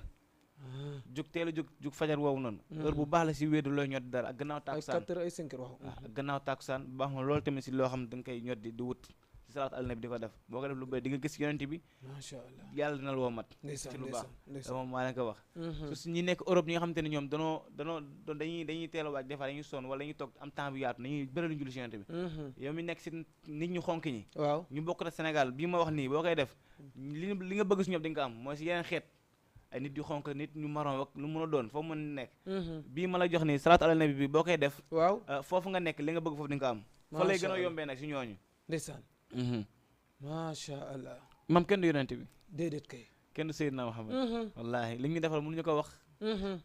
jug teel a jug fajar woowu noonu heure bu baax la si wéedu looy ñoddi dara ak gannaaw tàkkusaan 4 heures ay 5 heures waaw ak gannaaw tàkkusaan baax na loolu tamit si loo xam ne da nga koy ñoddi di wut si salaatu ala nabi di ko def boo ko def lu bëri di nga gis yonent bi macha allah yàlla dina la woo mat ci lu baax moom maa leen ko wax su ñi nekk Europe ñi nga xamante ne ñoom danoo dañuy teel a waaj des fois dañuy sonn wala dañuy toog am temps bu yaatu dañuy bëri lu julli si yonent bi yow mi nekk si nit ñu xonk ñi waaw ñu bokk na Sénégal bii ma wax nii boo koy def li nga bëgg si ñoom di nga ko am mooy si yeneen xeet ay nit yu xonk nit ñu marron ak lu mën a doon foofu mën nekk bii ma la jox nii salaatu ala nabi bi boo koy def waaw foofu nga nekk li nga bëgg foofu di nga ko am fa lay gën a yombee nag si ñooñu ndeysaan macha allah mam kenn du yonent bi déedéet kay kenn du Seydina Muhammad wallaahi li ñu defal mënuñu ko wax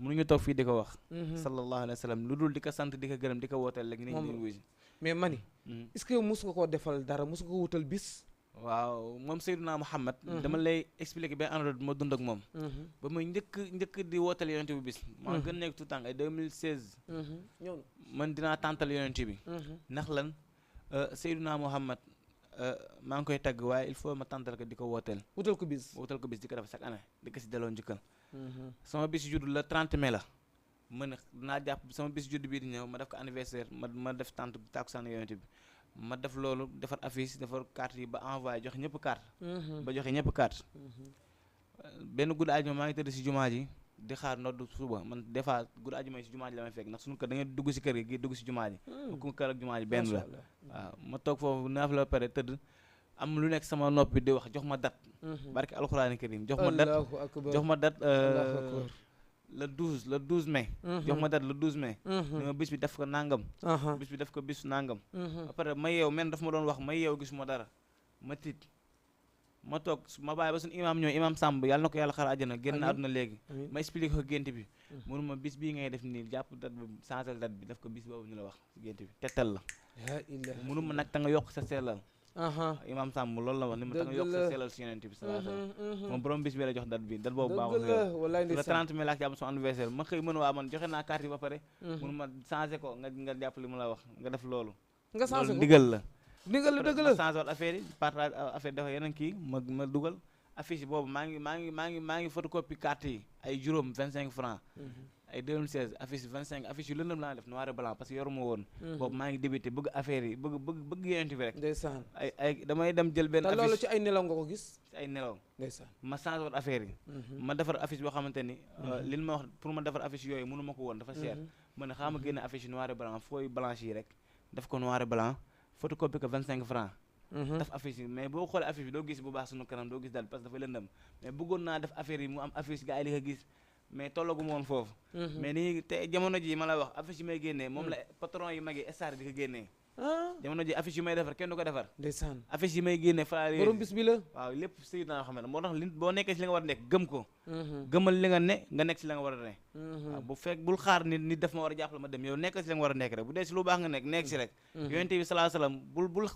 mënuñu toog fii di ko wax sallallahu alayhi wa sallam lu dul di ko sant di ko gërëm di ko wooteel léegi nit ñi wuy mais mani est-ce que mus nga koo defal dara mus nga ko wutal bis waaw moom Seydina Muhammad dama lay expliquer benn anecdote bu ma dund ak moom ba muy njëkk di wooteel yonent bi bis maa gën nekk tout temps ay 2016 ñëw na man dinaa tàntal yonent bi ndax lan Seydina Muhammad maa ngi koy tagg waaye il faut ma tàntal ko di ko wooteel wutal ko bis di ko def chaque année di ko si delloo njukkal sama bis judd la 30 mai la ma ne dinaa jàpp sama bis judd bii di ñëw ma def ko anniversaire ma def tànt tàkkusaan yonent bi ma def loolu defar affiche defar carte yi ba envoyé joxe ñëpp carte ba joxe ñëpp carte benn guddi ajuma maa ngi tëdd si jumaa ji di xaar nodd suba man des fois guddi ajuma yi si jumaa ji la may fekk ndax suñu kër da ngeen dugg si kër gi dugg si jumaa ji ku kër ak jumaa ji benn la waaw ma toog foofu naaf la pare tëdd am lu nekk sama noppi di wax jox ma dat barke alxuraani karim jox ma dat le 12 mai jox ma date le 12 mai ni ma bis bi def ko nangam bis bi def ko bis nangam après ma yeew men daf ma doon wax ma yeew gisuma dara ma tiit ma toog ma bàyyi ba suñu imam ñëw imam Samb yàlla na ko yàlla xar àjjana génn àdduna léegi ma expliqué ko gént bi mënu ma bis bii ngay def nii jàpp date bi changé date bi def ko bis boobu ñu la wax gént bi tettal la mënu ma nag ta nga yokk sa sellal imam Samb loolu la wax ni ma ta nga yokk sa sellal si yonent bi sallallahu alayhi wasallam moom borom bis bi la jox date bi date boobu baaxul le 30 mai laa ci am son anniversaire ma xëy mën waa man joxe naa carte yi ba pare mënu ma changé ko nga jàpp li mu la wax nga def loolu nga changé ko ndigal la dëgg la ma changé waat affaire yi partage affaire dafa yeneen kii ma dugal affiche boobu maa ngi photocopie carte yi ay juróom 25 francs ay 2016 affiche 25 affiche yu lëndëm laa def noir et blanc parce que yoruma woon boobu maa ngi débuté bëgg affaire yi bëgg yonent bi rek ndeysaan ay damay dem jël benn affiche loolu ci ay nelaw nga ko gis ci ay nelaw ndeysaan ma changé waat affaire yi ma defar affiche boo xamante ni li ma wax pour ma defar affiche yooyu mënu ma ko woon dafa cher ma ne xaama génne affiche noir et blanc fooy blanche yi rek def ko noir et blanc photocopie ko 25 francs def affiche yi mais boo xoolee affiche bi doo gis bu baax sunu kanam doo gis daal parce que dafay lëndëm mais bëggoon naa def affaire yi mu am affiche gars yi li ko gis mais tollagu ma woon foofu mais nii te jamono ji ma la wax affiche yi may génnee moom la patron yi mag yi star di ko génnee jamono ji affiche yi may defar kenn du ko defar ndeysaan affiche yi may génnee fa borom bis bi la waaw lépp Seydina Muhammad moo tax li boo nekkee si li nga war a nekk gëm ko gëmal li nga nekk si la nga war a ne waaw bu fekk bul xaar nit def ma war a jàppale ma dem yow nekk si la nga war a nekk rek bu dee si lu baax nga nekk si rek yonent bi sallallahu alayhi wasallam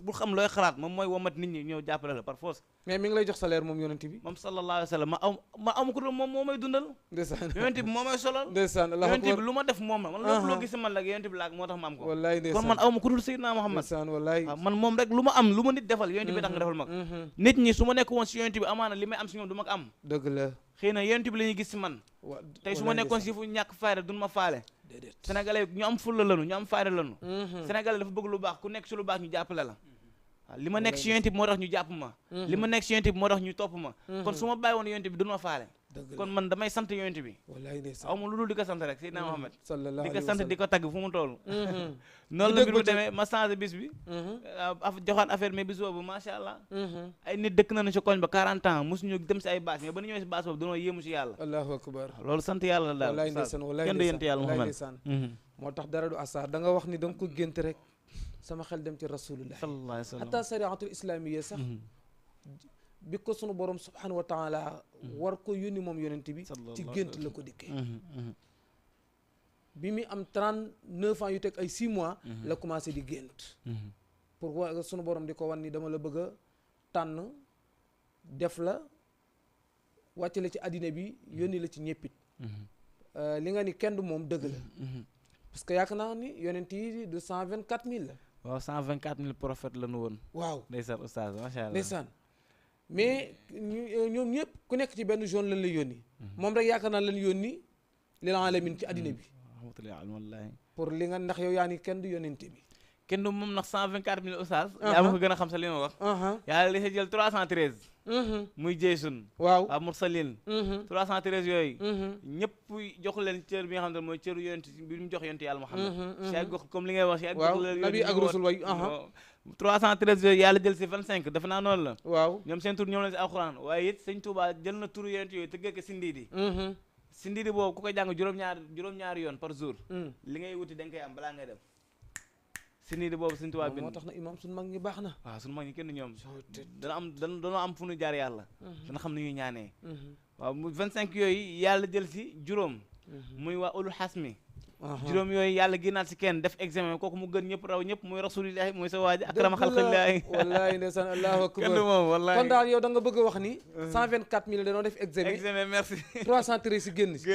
bul xam looy xalaat moom mooy womat nit ñi ñëw jàppale la par force mais mi ngi lay jox salaire moom yonent bi moom sallallahu alayhi wasallam ma am ko moom moo may dundal ndeysaan yonent bi moo may solal ndeysaan yonent bi lu ma def moom la man lépp loo gis man la yonent bi laak moo tax ma am ko wallaay ndeysaan kon man aw ma ku dul Seydina Muhammad waaw man moom rek lu ma am lu ma nit defal yonent bi tax nga defal ma ko nit ñi su ma nekk woon si yonent bi amaana li may am si ñoom du ma ko am dëgg la xëy na yonent bi la ñuy gis si man tey su ma nekkoon si fu ñàkk fayda duñ ma faale sénégalais ñu am fulla lanu ñu am fayda lanu sénégalais dafa bëgg lu baax ku nekk si lu baax ñu jàppale la waaw li ma nekk si yonent bi moo tax ñu jàpp ma li ma nekk si yonent bi moo tax ñu topp ma kon su ma bàyyi woon yonent bi duñ ma faale kon man damay sant yonent bi aw ma lu dul di ko sant rek Seydina Muhammad di ko sant di ko tagg fu mu toll noonu la mbir mu demee ma changé bis bi joxaat affaire mais bis boobu macha allah ay nit dëkk nañu si koñ ba 40 ans mosuñu dem si ay baas mais ba ñu ñëwee si baas boobu dañoo yéemu si yàlla allahu akbar loolu sant yàlla la daal kenn du yonent yàlla Muhammad moo tax dara du asaar da nga wax ni da nga ko gént rek sama xel dem ci rasulullah sallallahu alayhi wa sallam hatta sariatul islamiyya sax bi ko sunu borom subhanahu wa taala war ko yónni moom yonent bi ci gént la ko dikkee bi mu am 39 ans yu teg ay 6 mois la commencé di gént pour wa sunu borom di ko wan ni dama la bëgg a tànn def la wàcc la ci àddina bi yónni la ci ñéppit li nga ni kenn du moom dëgg la parce que yaakaar naa ni yonent yi de 124 000 la waaw 124 000 prophètes la nu woon waaw ndeysaan oustaz macha allah ndeysaan mais ñoom ñëpp ku nekk ci benn zone lañ la yónni moom rek yaakaar naa lañ yónni lil alamin ci àddina bi rahmatullahi pour li nga ndax yow yaa ni kenn du yónnente bi kenn du moom ndax 124 000 oustaz yaa ma ko gën a xam sa li ma wax yàlla li sa jël 313 muy jeysun waaw mursalin 313 yooyu ñëpp jox leen cër bi nga xam ne mooy cëru yonent bi mu jox yonent yàlla Muhammad si ay gox comme li ngay wax si ay gox nabi ak rusul way 313 yooyu yàlla jël si 25 dafa naa noonu la waaw ñoom seen tur ñoom la si alxuraan waaye it sëñ Touba jël na turu yonent yooyu tëggee ko si ndiidi si ndiidi boobu ku koy jàng juróom-ñaari yoon par jour li ngay wuti da nga koy am balaa ngay dem si ndiidi boobu sëñ Touba bind moo tax na imaam suñu mag ñi baax na waaw suñu mag ñi kenn ñoom dana am fu ñu jaar yàlla dana xam ni ñuy ñaanee waaw mu 25 yooyu yàlla jël si juróom muy waa ulul xasmi juróom yooyu yàlla génnaat si kenn def examen kooku mu gën ñëpp raw ñëpp muy rasulillahi muy sa waaji akrama xalqillahi wallahi ndeysaan allahu akbar kenn moom wallahi kon daal yow da nga bëgg a wax ni 124 000 dañoo def examen merci 313 si génn si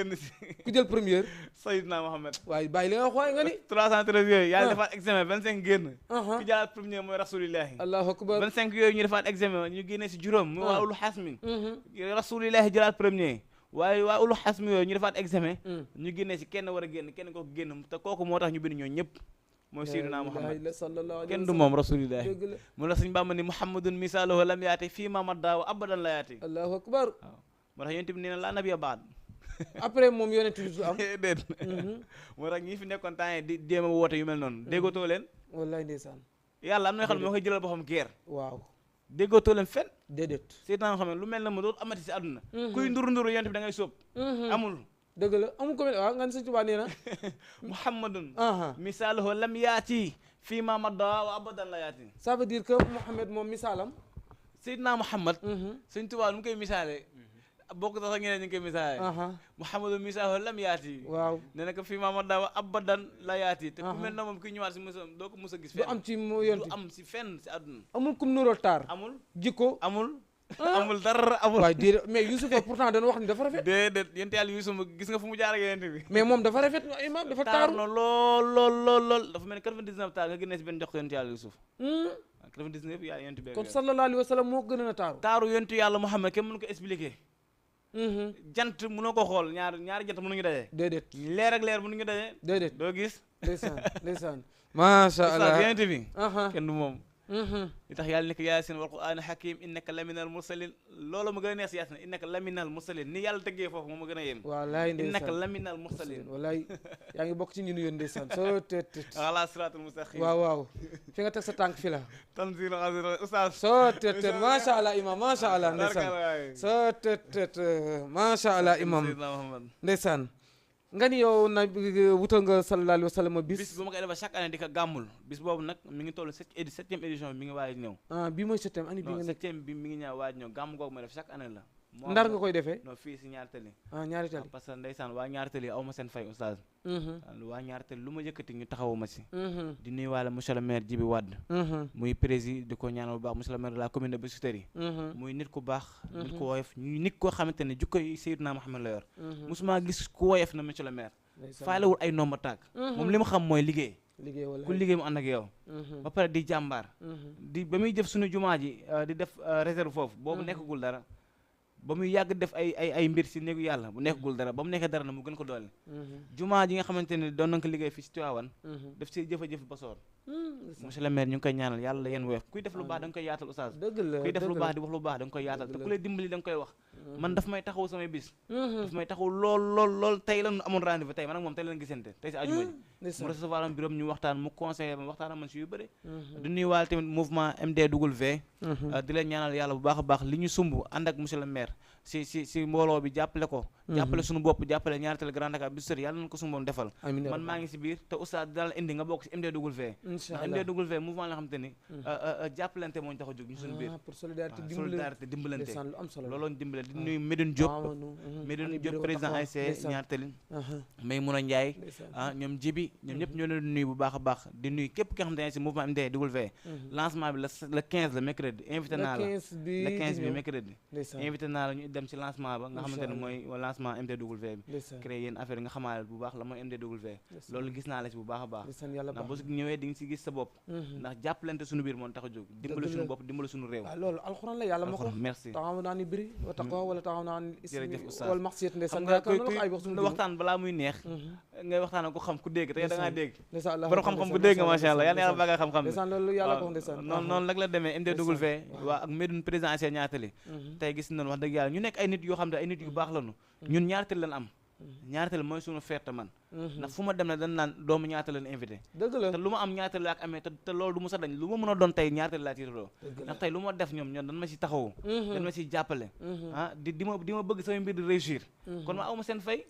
ku jël première Seydina Mohamed waaye bàyyi li nga wax waaye nga ni 313 yooyu yàlla defaat examen 25 génn ku jëlaat première mooy rasulillahi allahu akbar 25 yooyu ñu defaat examen ñu génnee si juróom muy waa ulul xasmi rasulillahi jëlaat premier waaye waa ulu xasmi yooyu ñu defaat examen ñu génnee si kenn war a génn kenn kooku génn te kooku moo tax ñu bind ñooñu ñëpp mooy Seydina Muhammad kenn du moom rasulillah mu la suñ Bàmba ni muhammadun misaaluhu lam yaati fii ma madda wa abadan la yaati allahu akbar waaw moo tax yonent bi nee na laa nabiya baad après moom yonent bi du am déet moo tax ñi fi nekkoon temps di jéem a woote yu mel noonu déggootoo leen wallaay ndeysaan yàlla am na xam ne moo koy jëlal boppam guerre waaw déggootoo leen fen déedéet Seydina xam ne lu mel na ma dootu amati si àdduna kuy nduru yonent bi da ngay sóob amul dëgg la amul ko waaw nga ne Sëñ Tuubaa nee na muhammadun misaaluhu lam yaati fii ma madda wa abadan la yaati ça veut dire que Mouhamed moom misaalam Seydina Muhammad Sëñ Tuubaa nu mu koy misaale bokk tax ak ñeneen ñu ngi koy misaale muhammadu misaaluhu lam yaati waaw nee na ko fii ma madda wa abadan la yaati te ku mel na moom kuy ñëwaat si mosam doo ko mos a gis fenn du am ci yonent du am si fenn si àdduna amul kum nuróol taar amul jikko amul dara amul waaye déedéet mais Youssouf pourtant dañu wax ni dafa rafet déedéet yonent yàlla Youssouf gis nga fu mu jaar ak yonent bi mais moom dafa rafet imam dafa taaru na lool dafa mel ni 99 taar nga génnee si benn jox ko yonent yàlla Youssouf 99 yàlla yonent bi kon sallallahu alayhi wa sallam moo ko gën a taaru yonent yàlla Muhammad kenn mënu ko expliquer jant mënoo ko xool ñaari jant mënuñu daje déedéet leer ak leer mënuñu daje déedéet doo gis ndeysaan macha allah yonent bi kenn du moom li tax yàlla ni ko yaasin wal qur'aani hakim innaka laminal mursalin loolu ma gën a neex si yaasin innaka laminal mursalin ni yàlla tëggee foofu moom ma gën a yem wallaay ndeysaan innaka laminal mursalin wallaay yaa ngi bokk ci ñu nu yoon ndeysaan soo tët ala siratul mustaqim waaw fi nga teg sa tànk fi la tanzil oustaz soo tët macha allah imam macha allah ndeysaan soo tët macha allah imam ndeysaan nga ni yow na wutal nga sallallahu alayhi wa sallam bis bu ma koy defee chaque année di ko gàmmul bis boobu nag mi ngi toll septième édition bi mi ngi waaj ñëw bii mooy septième année bi nga nekk septième bi mi ngi ñëw waaj ñëw gàmm googu ma def chaque année la ndar nga koy defee non fii si ñaari tali ñaari tali parce que ndeysaan waa ñaari tali aw ma seen fay oustaz waa ñaari tali lu ma yëkkati ñu taxawu ma si di nuyu waale monsieur le maire Djibi Wade muy président di ko ñaanal bu baax monsieur le maire de la commune de Biscuiterie muy nit ku baax nit ku woyof nit koo xamante ne jukko yi Seydina Mouhamed la yor musuma gis ku woyof na monsieur le maire faalewul ay nomba tàgg moom li ma xam mooy liggéey ku liggéey mu ànd ak yow ba pare di jàmbaar di ba muy def suñu jumaa ji di def réserve foofu boobu nekkagul dara ba muy yàgg def ay mbir si néegu yàlla bu nekkagul dara ba mu nekkee dara na mu gën ko doole jumaa ji nga xamante ne doon nañ ko liggéey fii si Tivaouane def si jëfa-jëf ba soor monsieur le maire ñu ngi koy ñaanal yàlla yéen woyof kuy def lu baax da nga koy yaatal oustaz kuy def lu baax di wax lu baax da nga koy yaatal te ku lay dimbali da nga koy wax man daf may taxaw samay bis daf may taxaw lool tey la amoon rendez-vous tey man ak moom tey la gisante tey si ajuma ji mu recevoir am birom ñu waxtaan mu conseillé ma waxtaan man si yu bëri di nuyu waale tamit mouvement MDW di leen ñaanal yàlla bu baax a baax li ñu sumb ànd ak monsieur le maire si mbooloo bi jàppale ko jàppale suñu bopp jàppale ñaari télé Grand Dakar bi sëri yàlla nañu ko sumboon defal man maa ngi si biir te oustaz dina la indi nga bokk si MDW ndax MDW mouvement la nga xam te ni jàppalante moo ñu tax a jóg ñu suñu biir pour solidarité dimbalante looloo ñu dimbale di nuyu Médoune Diop président ASC ñaari télé Maymouna Ndiaye ñoom Jibi ñoom ñëpp ñoo leen di nuyu bu baax a baax di nuyu képp ki nga xam te ne si mouvement MDW lancement bi le 15 le mercredi invité naa la le 15 bi mercredi invité naa la ñu dem ci lancement ba nga xamante ne mooy lancement MDW bi créé yéen affaire yi nga xamaale bu baax la mooy MDW loolu gis naa la si bu baax a baax ndax boo si ñëwee di nga si gis sa bopp ndax jàppalante suñu biir moon tax a jóg dimbali suñu bopp dimbali suñu réew loolu alxuraan la yàlla moo ko merci taxaw naa ni bëri wa taqwa wala taxaw naa ni jërëjëf oustaz wala maxsiyat ndeysaan nga waxtaan balaa muy neex ngay waxtaan ko xam ku dégg te da ngaa dégg borom xam-xam ku dégg macha allah yàlla baaga xam-xam ndeysaan loolu yàlla ko wax ndeysaan noonu nag la demee MDW waa ak Médoune présidentiel ñaatali tey gis nañu wax dëgg yàlla ñu nekk ay nit yoo xam ne ay nit yu baax lañu ñun ñaari télé lañ am ñaata mooy suñu ferte man ndax fu ma dem ne dañ naan doomu ñaata leen invité dëgg la te lu ma am ñaata la ak amee te loolu du ma sa dañ lu ma mën a doon tey ñaata laa tiitaroo ndax tey lu ma def ñoom dañ ma si taxawu dañ ma si jàppale di ma bëgg sama mbir di réussir kon ma aw ma seen fay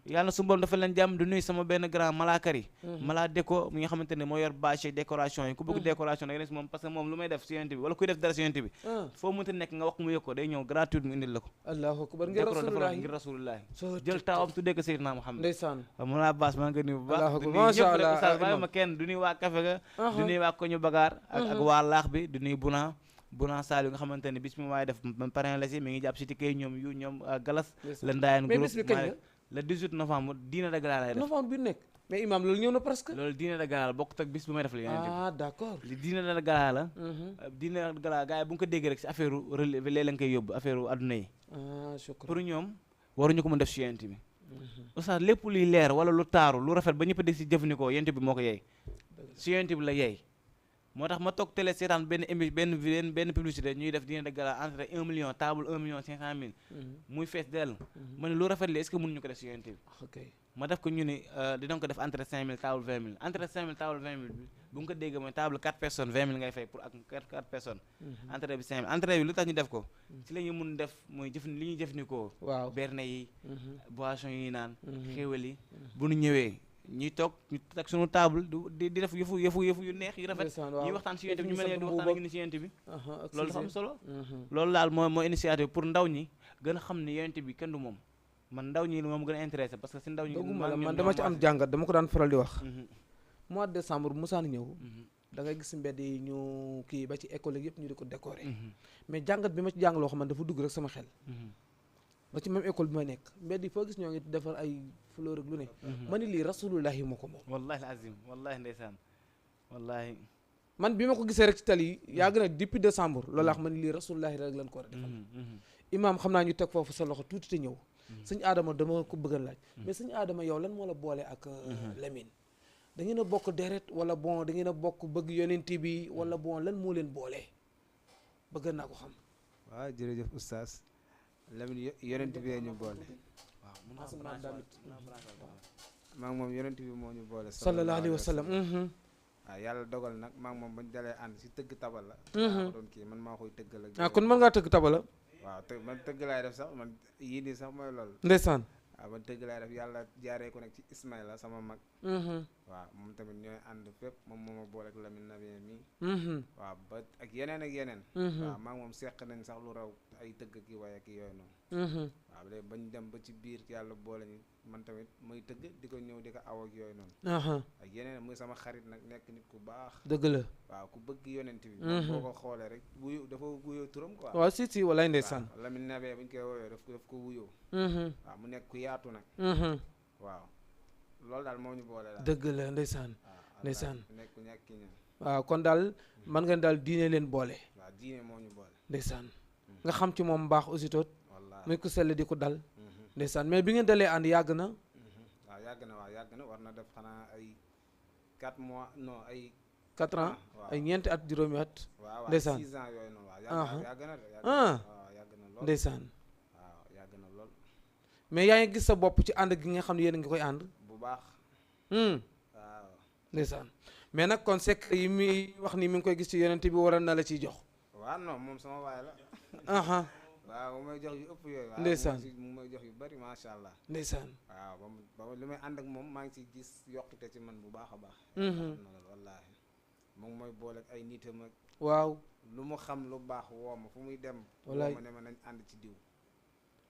yàlla na su borom dafa leen jàmm di nuyu sama benn grand malaakari mala déco mi nga xamante ne moo yor bâche décoration yi ku bëgg décoration da nga si moom parce que moom lu may def si yonent bi wala kuy def dara si yonent bi foo mënta nekk nga wax mu yëg ko day ñëw gratuit mu indil la ko allahu akbar ngir rasulullahi jël taawam tuddee ko Seydina Muhammad ndeysaan mu laa baas maa nga nuyu bu baax du nuyu macha ñëpp rek allah oustaz bàyyi ma kenn du nuyu waa café ga du nuyu waa koñu bagaar ak waa laax bi du nuyu Buna Saliou nga xamante ne bis mi waaye def parrain la si mi ngi jàpp si tikkee ñoom galas la ndaayaan groupe le 18 novembre dîner de gala lay def novembre bi nekk mais imam loolu ñëw na presque loolu dîner de gala la bokkut ak bis bu may def la yeneen d'accord li dîner de gala la dîner de gala gars yi bu nga ko déggee rek si affaire relevé léeg lañ koy yóbbu affaire adduna yi pour ñoom waruñu ko mën def si yent bi oustaz lépp luy leer wala lu taaru lu rafet ba ñëpp di si jëfandikoo yent bi moo ko yeey si yent bi la yeey moo tax ma toog télé seetaan benn publicité ñuy def dîner de gala entrée 1 million table 1 million 500 mille muy fees dell ma ne lu rafet li est-ce que mënuñu ko def si yonent bi ma def ko ñu ni dinañ ko def entrée 5000 table 20 000 entrée 5000 table 20 000 bi bu nga ko déggee mooy table 4 personnes 20 000 ngay fay pour ak 4 personnes entrée bi 5000 entrée bi lu tax ñu def ko ci la ñu mun def mooy li ñuy jëfandikoo waaw berne yi boisson yi naan xéwal yi bu ñu ñëwee ñuy toog ñu teg suñu table di def yëfu yu neex yu rafet ñuy waxtaan si yonent bi ñu mel ne di waxtaan ak ni si yonent bi loolu dafa am solo loolu daal moo initiative pour ndaw ñi gën a xam ne yonent bi kenn du moom man ndaw ñi moom gën a intéressé parce que si ndaw ñi man dama ci am jàngat dama ko daan faral di wax mois de décembre musaan ñëw da ngay gis mbedd yi ñu kii ba ci école yëpp ñu di ko décorer mais jàngat bi ma ci jàng loo xam ne dafa dugg rek sama xel ba ci même école bi may nekk mbedd yi foo gis ñoo ngi defar ay fleur ak lu ne ma ni lii rasulullahi moo ko moom wallahi azim wallahi ndeysaan wallahi man bi ma ko gisee rek ci tali yi yaa gën a depuis décembre loolu wax ma ni lii rasulullahi rek lañ ko war a defal imaam xam naa ñu teg foofu sa loxo tuuti te ñëw sëñ Adama dama ko bëgg a laaj mais sëñ Adama yow lan moo la boole ak Lamine da ngeen a bokk deret wala bon da ngeen a bokk bëgg yonent bi wala bon lan moo leen boole bëgg naa ko xam waaw jërëjëf oustaz Lamine yonent bi ñu boole maa ngi moom yonent bi moo ñu boole sallallahu alayhi wa sallam waaw yàlla dogal nag maa ngi moom bañ dalee ànd si tëgg tabal la maa doon kii man maa koy tëggal ak kon mën ngaa tëgg tabala waaw man tëgg laay def sax man yii nii sax mooy loolu ndeysaan waaw man tëgg laay def yàlla jaaree ko nag ci Ismaïla sama mag waaw moom tamit ñooy ànd fépp moom moo ma boole ak Lamine Nabien mi waaw ba ak yeneen waaw maa ngi moom seq nañ sax lu raw ay tëgg ki way ak yooyu noonu waaw léegi bañ dem ba ci biir yàlla boole ñu man tamit muy tëgg di ko ñëw di ko aw ak yooyu noonu ak yeneen muy sama xarit nag nekk nit ku baax dëgg la waaw ku bëgg yonent bi boo ko xoolee rek wuyu dafa wuyoo turam quoi waaw si walaay ndeysaan Lamine Nabien buñ koy woowee daf ko wuyoo waaw mu nekk ku yaatu nag waaw loolu daal moo ñu boole daal dëgg la ndeysaan ndeysaan nekk ku ñàkk ki ñaan waaw kon daal man ngeen daal diine leen boole waaw diine moo ñu boole ndeysaan nga xam ci moom mbaax aussi toot wallaahi muy ku sell di ko dal ndeysaan mais bi ngeen dalee ànd yàgg na waaw yàgg na war na def xanaa ay 4 mois non ay 4 ans ay ñeenti at juróomi at waaw ndeysaan 6 ans yooyu noonu waaw yàgg na de waaw yàgg na lool ndeysaan waaw yàgg na lool mais yaa ngi gis sa bopp ci ànd gi nga xam ne yéen a ngi koy ànd bu baax waaw ndeysaan mais nag kon secret yi muy wax ni mi ngi koy gis ci yonent bi waroon na la ciy jox waaw non moom sama waay la waaw mu may jox yu ëpp yooyu waaw ndeysaan mu may jox yu bari macha allah ndeysaan waaw ba li may ànd ak moom maa ngi ciy gis yokkute ci man bu baax a baax na loolu wallaahi moom mooy boole ak ay nitam ak waaw lu mu xam lu baax woo ma fu muy dem wallaay ma ne ma nañ ànd ci diw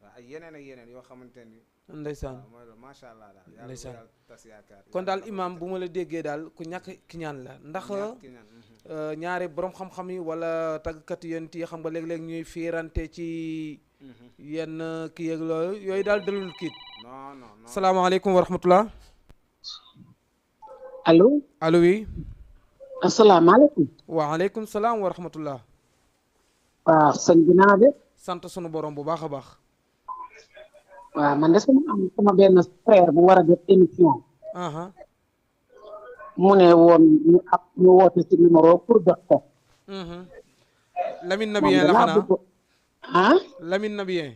waaw ay yeneen yoo xamante ni ndeysaan mooy loolu macha allah daal ndeysaan yàlla tas yaakaar kon daal imaam bu ma la déggee daal ku ñàkk ki ñaan la ndax ñaari borom xam-xam yi wala tàggkat yonent yi xam nga léeg-léeg ñuy fiirante ci yenn kii yeeg loolu yooyu daal dalul kiit non salaamaaleykum wa rahmatullah allo oui asalaamaaleykum waaleykum salaam wa rahmatullah waaw sëñ bi naa de sant sunu borom bu baax a baax waaw man de sama benn frère bu war a def émission mu ne woon ñu woote ci numéro pour jot ko Lamine Nabien la xanaa Lamine Nabien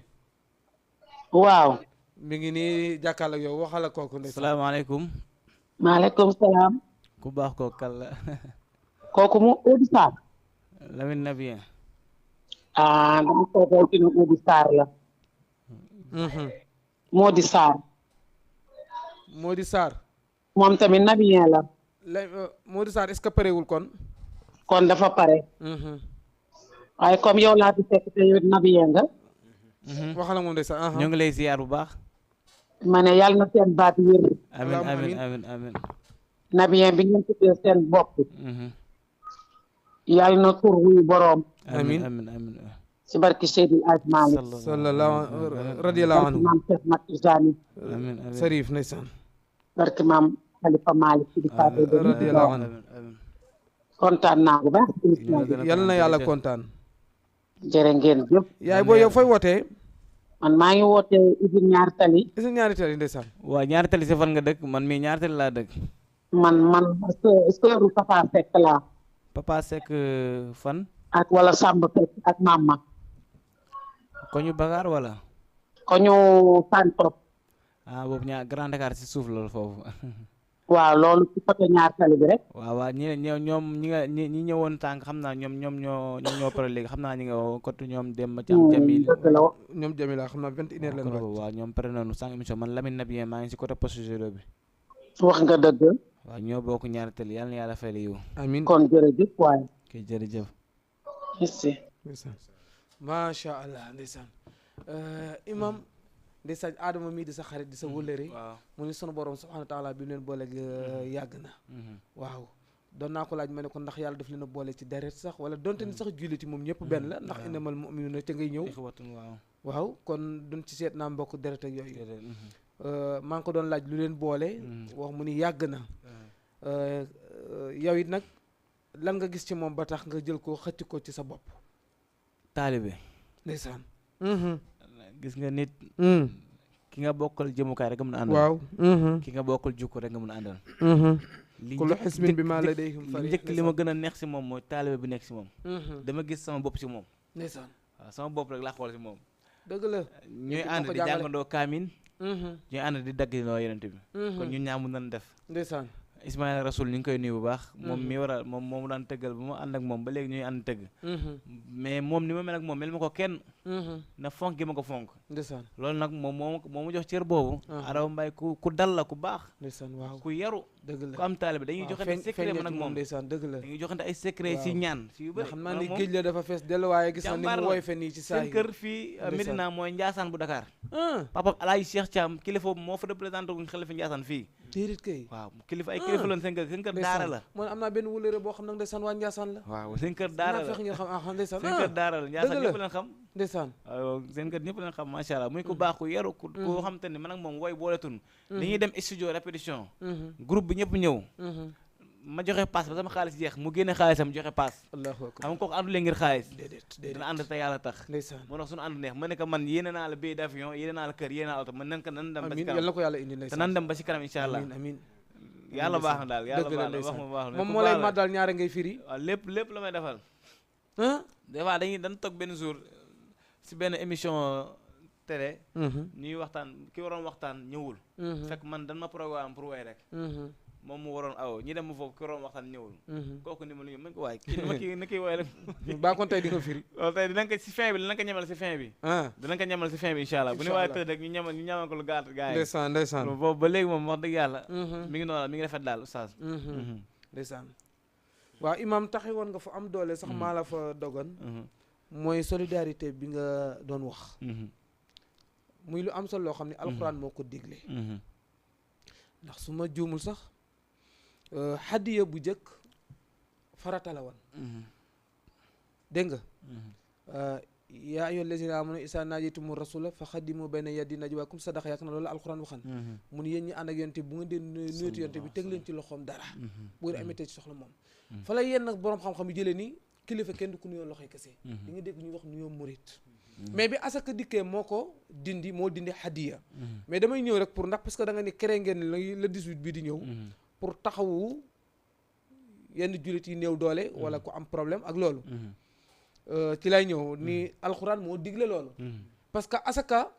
waaw mi ngi nii jàkkaarloo ak yow waxal ak kooku ndeysaan. salaamaaleykum. maaleykum salaam. ku baax kooku kan la. kooku mu Oudou Sarr. Lamine Nabien. dama foogoo ci ne Oudou Sarr la. Mody Sarr. Mody Sarr. moom tamit Nabien la. Mody Sarr est-ce que parewul kon. kon dafa pare. waaye comme yow laa fi fekk te yow Nabien nga. waxal ak moom ndeysaan. ñoo ngi lay ziar bu baax. ma ne yàlla na seen baat wér. amiin amiin amiin. Nabien bi ngeen tuddee seen bopp. yàlla na tur wuyu boroom. amiin amiin amiin. ci barki Seydil Hadj Malick. sallallahu radiyallahu anhu. barki maam Cheikh Mat Tijani. amiin amiin. Sarif ndeysaan. barki maam Khalifa Malick. ci di faatee ba radiyallahu anhu. kontaan naa bu baax. yal na yàlla kontaan. jërë ngeen jëf. yaay booy yow fooy wootee. man maa ngi wootee usine ñaari tali. usine ñaari tali ndeysaan. waa ñaari tali si fan nga dëkk man mii ñaari tali laa dëkk. man sëru Papa Seck laa. Papa Seck fan. ak wala Samba Seck ak Mama. ko ñu bagaar wala. ko ñu Santop. boobu Grand Dakar si suuf loolu foofu. waaw loolu ci côté ñaar tali bi rek. waaw ñoom ñi ñëwoon tànk xam naa ñoo pare léegi xam naa ñi nga côté ñoom dem ci am Jamil. ñoom Jamila xam naa 21h lañ wax. waaw ñoom pare nañu sànq émission man Lamine Nabien maa ngi si côté poste géro bi. wax nga dëgg. waaw ñoo bokk ñaari tali yàlla na yàlla fay la yiw. amiin kon jërëjëf waaye. ok jërëjëf. merci. macha allah ndeysaan. imam ndeysaan Adama mii di sa xarit di sa wëllëre. waaw mu ni sunu borom subhanahu wa taala bi mu leen booleeg yàgg na. waaw doon naa ko laaj ma ne ko ndax yàlla daf leen a boole ci deret sax wala donte ni sax julliti moom ñëpp benn la ndax innamal mu'minuuna ca ngay ñëw. waaw kon duñ ci seet naa mbokk deret ak yooyu. maa ngi ko doon laaj lu leen boole. wax mu ni yàgg na. yow it nag lan nga gis ci moom ba tax nga jël ko xëcc ko ci sa bopp. taalibe. ndeysaan. gis nga nit. ki nga bokkal jëmukaay rek nga mën a àndal. waaw. ki nga bokkal jukko rek nga mën a àndal. kullu xisbin bimaa ladayhim fariih. njëkk li ma gën a neex si moom mooy taalibe bi nekk si moom. dama gis sama bopp si moom. ndeysaan. waaw sama bopp rek laa xool si moom. dëgg la. ñooy ànd di jàngandoo kaamin. ñooy ànd di dagginoo yenente bi. kon ñun ñaa mun nañ def. ndeysaan. Ismaïla Rasoul ñu ngi koy nuyu bu baax. moom mi waral moom moomu daan tëggal ba ma ànd ak moom ba léegi ñuy ànd tëgg. mais moom ni ma mel ak moom mel ma ko kenn. na fonk gi ma ko fonk. ndeysaan. loolu nag moo mu jox cër boobu. Adama Mbaye ku dal la ku baax. ndeysaan waaw ku yaru. dëgg la ku am taalibe dañuy joxante secret man ak moom ndeysaan dëgg la. dañuy joxante ay secret si ñaan si yu bëri. xam naa ni géej la dafa fees dellu waaye gis na ni mu woy fe nii ci saa yi. seen kër fii Medina mooy Ndiassane bu Dakar. papa Alaaji Cheikh Thiam kilifa moo fa représenté gu xalifa Ndiassane fii. déedéet kay. waaw kilifa ay kilifa loon seen kër daara la. man am naa benn wulëre boo xam nag ndeysaan waa Ndiassane la. waaw seen kër daara la fex ngeen xam ndeysaan. seen kër daara la Ndiassane ñëpp leen xam. ndeysaan. waaw seen kër ñëpp leen xam macha allah muy ku baax ku yaru ku xam te ne man ak moom wooy booletun dañuy dem studio répétition groupe bi ñëpp ñëw ma joxe paas ba sama xaalis jeex mu génne xaalisam joxe paas. allahu akbar xam nga kooku àndulee ngir xaalis. déedéet dina ànd te yàlla tax. ndeysaan. moo tax suñu ànd neex ma ne ko man yéene naa la billet d'avion yéene naa la kër yéene naa la oto man nan dem ba ci kanam yal na ko yàlla indi te nan dem ba ci kanam incha allah amiin yàlla baax na daal yàlla baax na wax ma baax na moom moo lay màddal ñaare ngay firi. waaw lépp la may defal. des fois dañ toog benn jour si benn émission télé. ñuy waxtaan ki waroon waxtaan ñëwul. fekk man dan ma programme pour way rek. moom mu waroon aw ñi dem mu foofu ki waroon waxtaan ñëwul. kooku ni ma lu ñu mën ko waay kii na kii way rek. baa kon tey di nga firi. waaw tey dinañ ko si fin bi dinañ ko ñamal si fin bi. dinañ ko ñamal si fin bi incha allah bu ñu waaye tëdd rek ñu ñamal ko lu gàtt gars yi. ndeysaan boobu ba léegi moom wax dëgg yàlla. mi ngi noonu mi ngi rafet daal oustaz. ndeysaan. waaw imam taxi woon nga fa am doole sax maa la fa dogon mooy solidarité bi nga doon wax. muy lu am solo loo xam ne alxuraan moo ko digle. ndax su ma juumul sax hadiya bu njëkk farata la woon. dégg nga. yaa ayyuha allazina amanu isa najaytumu rasula fa xaddimu bayna yadi najwaakum sadaqa yaakaar na loolu alxuraan waxan mun yéen ñi ànd ak yonte bu nga dee nuyooti yonte bi teg leen ci loxoom dara bu ngeen ametee ci soxla moom fa la yéen nag boroom xam-xam yi jëlee ni kilifa kenn du ko nuyoo loxoy kese di nga dégg ñuy wax nuyoo murit mais bi asaka dikkee moo dindi hadiya mais damay ñëw rek pour ndax parce que da nga ni créé ngeen le 18 bii di ñëw pour taxawu yenn jullit yi néew doole wala ku am problème ak loolu ci lay ñëw ni alxuraan moo digle loolu parce que asaka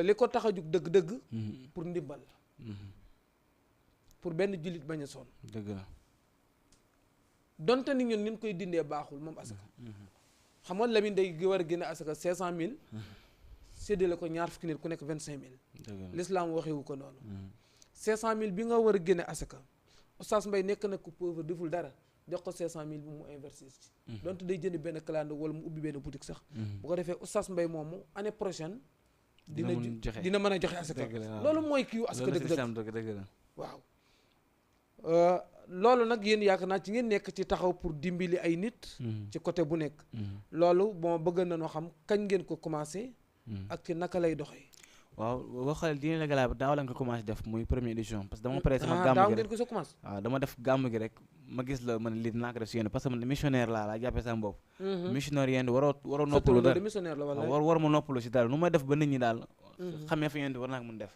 li ko tax a jug dëgg-dëgg pour ndimbal pour benn jullit bañ a sonn dëgg la donte ni ñun nin koy dindee baaxul moom asaka xam nga Lamine day war a génne asaka 500000 séddale ko ñaar fukki nit ku nekk 25000 l'islam waxewu ko noonu 500000 bi nga war a génne asaka Oustaz Mbaye nekk na ku pauvre deful dara jox ko 500000 bi mu investir ci donte day jënd benn calendrier wala mu ubbi benn boutique sax bu ko defee Oustaz Mbaye moomu année prochaine dina mën a joxe asaka loolu mooy kii asaka dëgg waaw loolu nag yéen yaakaar naa ci ngeen nekk ci taxaw pour dimbali ay nit ci côté bu nekk loolu bon bëgg nañoo xam kañ ngeen ko commencé ak ci naka lay doxee waaw boo xoolee dina la galaay daaw lañ ko commencé def muy première édition parce que dama pare sama daaw gàmm gi ngeen rek ko so commencé waaw dama def gàmm gi rek ma gis la man lii dinaa ko def si yéen parce que man missionnaire laa jàppee sama bopp missionnaire yéen waroo noppalu dara missionnaire la wala war ma noppalu si dara nu may def ba nit ñi daal xamee fa yéen war naa ko mën def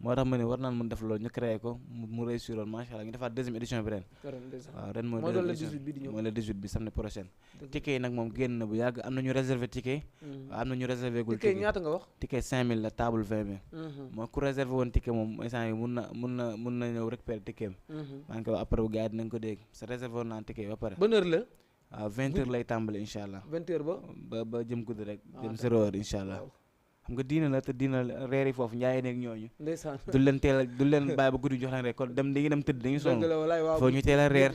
moo tax ma ne war naa mën def loolu ñu créé ko mu réussir loolu macha allah ñu defaat deuxième édition bi ren waaw ren mooy doon le 18 bi di ñëw mooy le 18 bi samedi prochaine ticket yi nag moom génn na bu yàgg am na ñu réservé ticket am na ñu réservé gul ticket ñaata nga wax ticket 5000 la table 20000 mooy ku réservé woon ticket moom instant yi mun na ñëw récupérer ticket maa ngi koy wax après bu gars yi dinañ ko dégg sa réservé woon naa ticket ba pare ban heure la waaw 20h lay tàmbali incha allah 20h ba jëm guddi rek jëm 0h incha allah xam nga diina la te diina reer yi foofu njaayee neeg ñooñu ndeysaan du leen bàyyi ba guddi jox leen rek kon dañuy dem tëdd dañuy sonn foo ñu teel a reer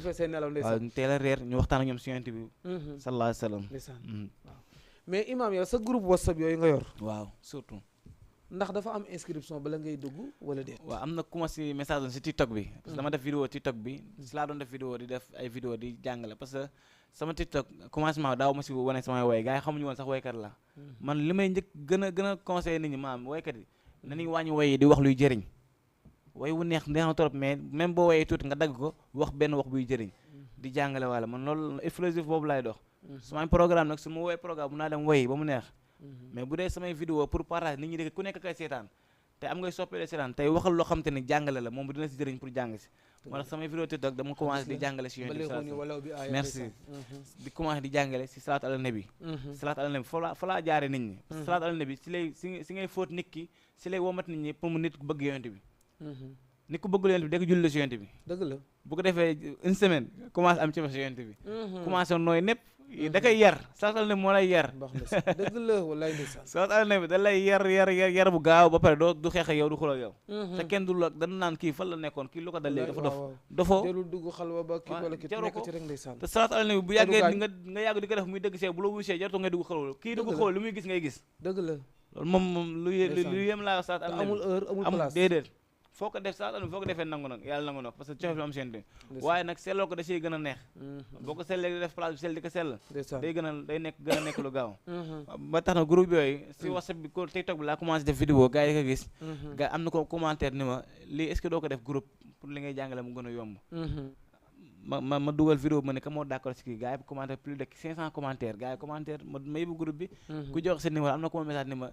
waaw ñu teel a reer ñu waxtaan ak ñoom si yonent bi sallallahu alayhi wa sallam waaw mais imam yow sa groupe WhatsApp yooyu nga yor waaw surtout ndax dafa am inscription bala ngay dugg wala déet waaw am na ku ma si message on si TikTok bi parce que dama def vidéo TikTok bi si laa doon def vidéo di def ay vidéo di jàngale parce que sama TikTok commencement daaw ma si wane samay woy gars yi xamuñu woon sax woykat la man li may njëkk gën a conseillé nit ñi maanaam woykat yi nañuy wàññi woy yi di wax luy jëriñ woy wu neex na trop mais même boo woyee tuuti nga dagg ko wax benn wax buy jëriñ di jàngale wala man loolu exclusif boobu laay dox samay programme nag su ma woy programme bu naa dem woy ba mu neex mais bu dee samay vidéo pour partage nit ñi dégg ku nekk kay seetaan te am ngay soppee seetaan tey waxal loo xam te ne jàngale la moom bu dina si jëriñ pour jàng si moo tax samay vidéo TikTok dama commencé di jàngale si yonent bi merci di commencé di jàngale si salaatu ala nabi salaatu ala nabi fa laa jaare nit ñi parce que salaatu ala nabi si ngay fóot nit ki si lay womat nit ñi pour mu nit ku bëgg yonent bi nit ku bëggul yonent bi dégg julli si yonent bi dëgg la bu ko defee une semaine commencé am ci si yonent bi commencé nooy népp da koy yar salaatu ala nabi moo lay yar dëgg la wallaay ndeysaan salaatu ala nabi da lay yar bu gaaw ba pare du xeex ak yow du xuloo ak yow te kenn du la dana naan kii fan la nekkoon kii lu ko dal léegi dafa dofoo jarul dugg xalwa ba kii wala kii nekk ci rek ndeysaan te salaatu ala nabi bu yàggee nga yàgg di ko def muy dëgg see bu la wusee jarto ngay dugg xalwa kii dugg xalwa lu muy gis ngay gis dëgg la loolu moom lu yem laa salaatu ala nabi amul heure amul place déedéet foo ko def salaatu ala nabi foo ko defee nangu nag yàlla nangu nag parce que coof lu am seen waaye nag selloo ko da ciy gën a neex boo ko sellee di def place bi sell di ko sell day nekk lu gaaw ba tax na groupe yooyu si WhatsApp bi ko TikTok bi laa commencé def vidéo gars yi ko gis gars am na ko commentaire ni ma lii est-ce que doo ko def groupe pour li ngay jàngale mu gën a yomb ma dugal vidéo ma ne ka moo d'accord si kii gars yi commentaire plus de 500 commentaires gars yi commentaire ma yóbbu groupe bi ku jox seen numéro am na ko ma message ni ma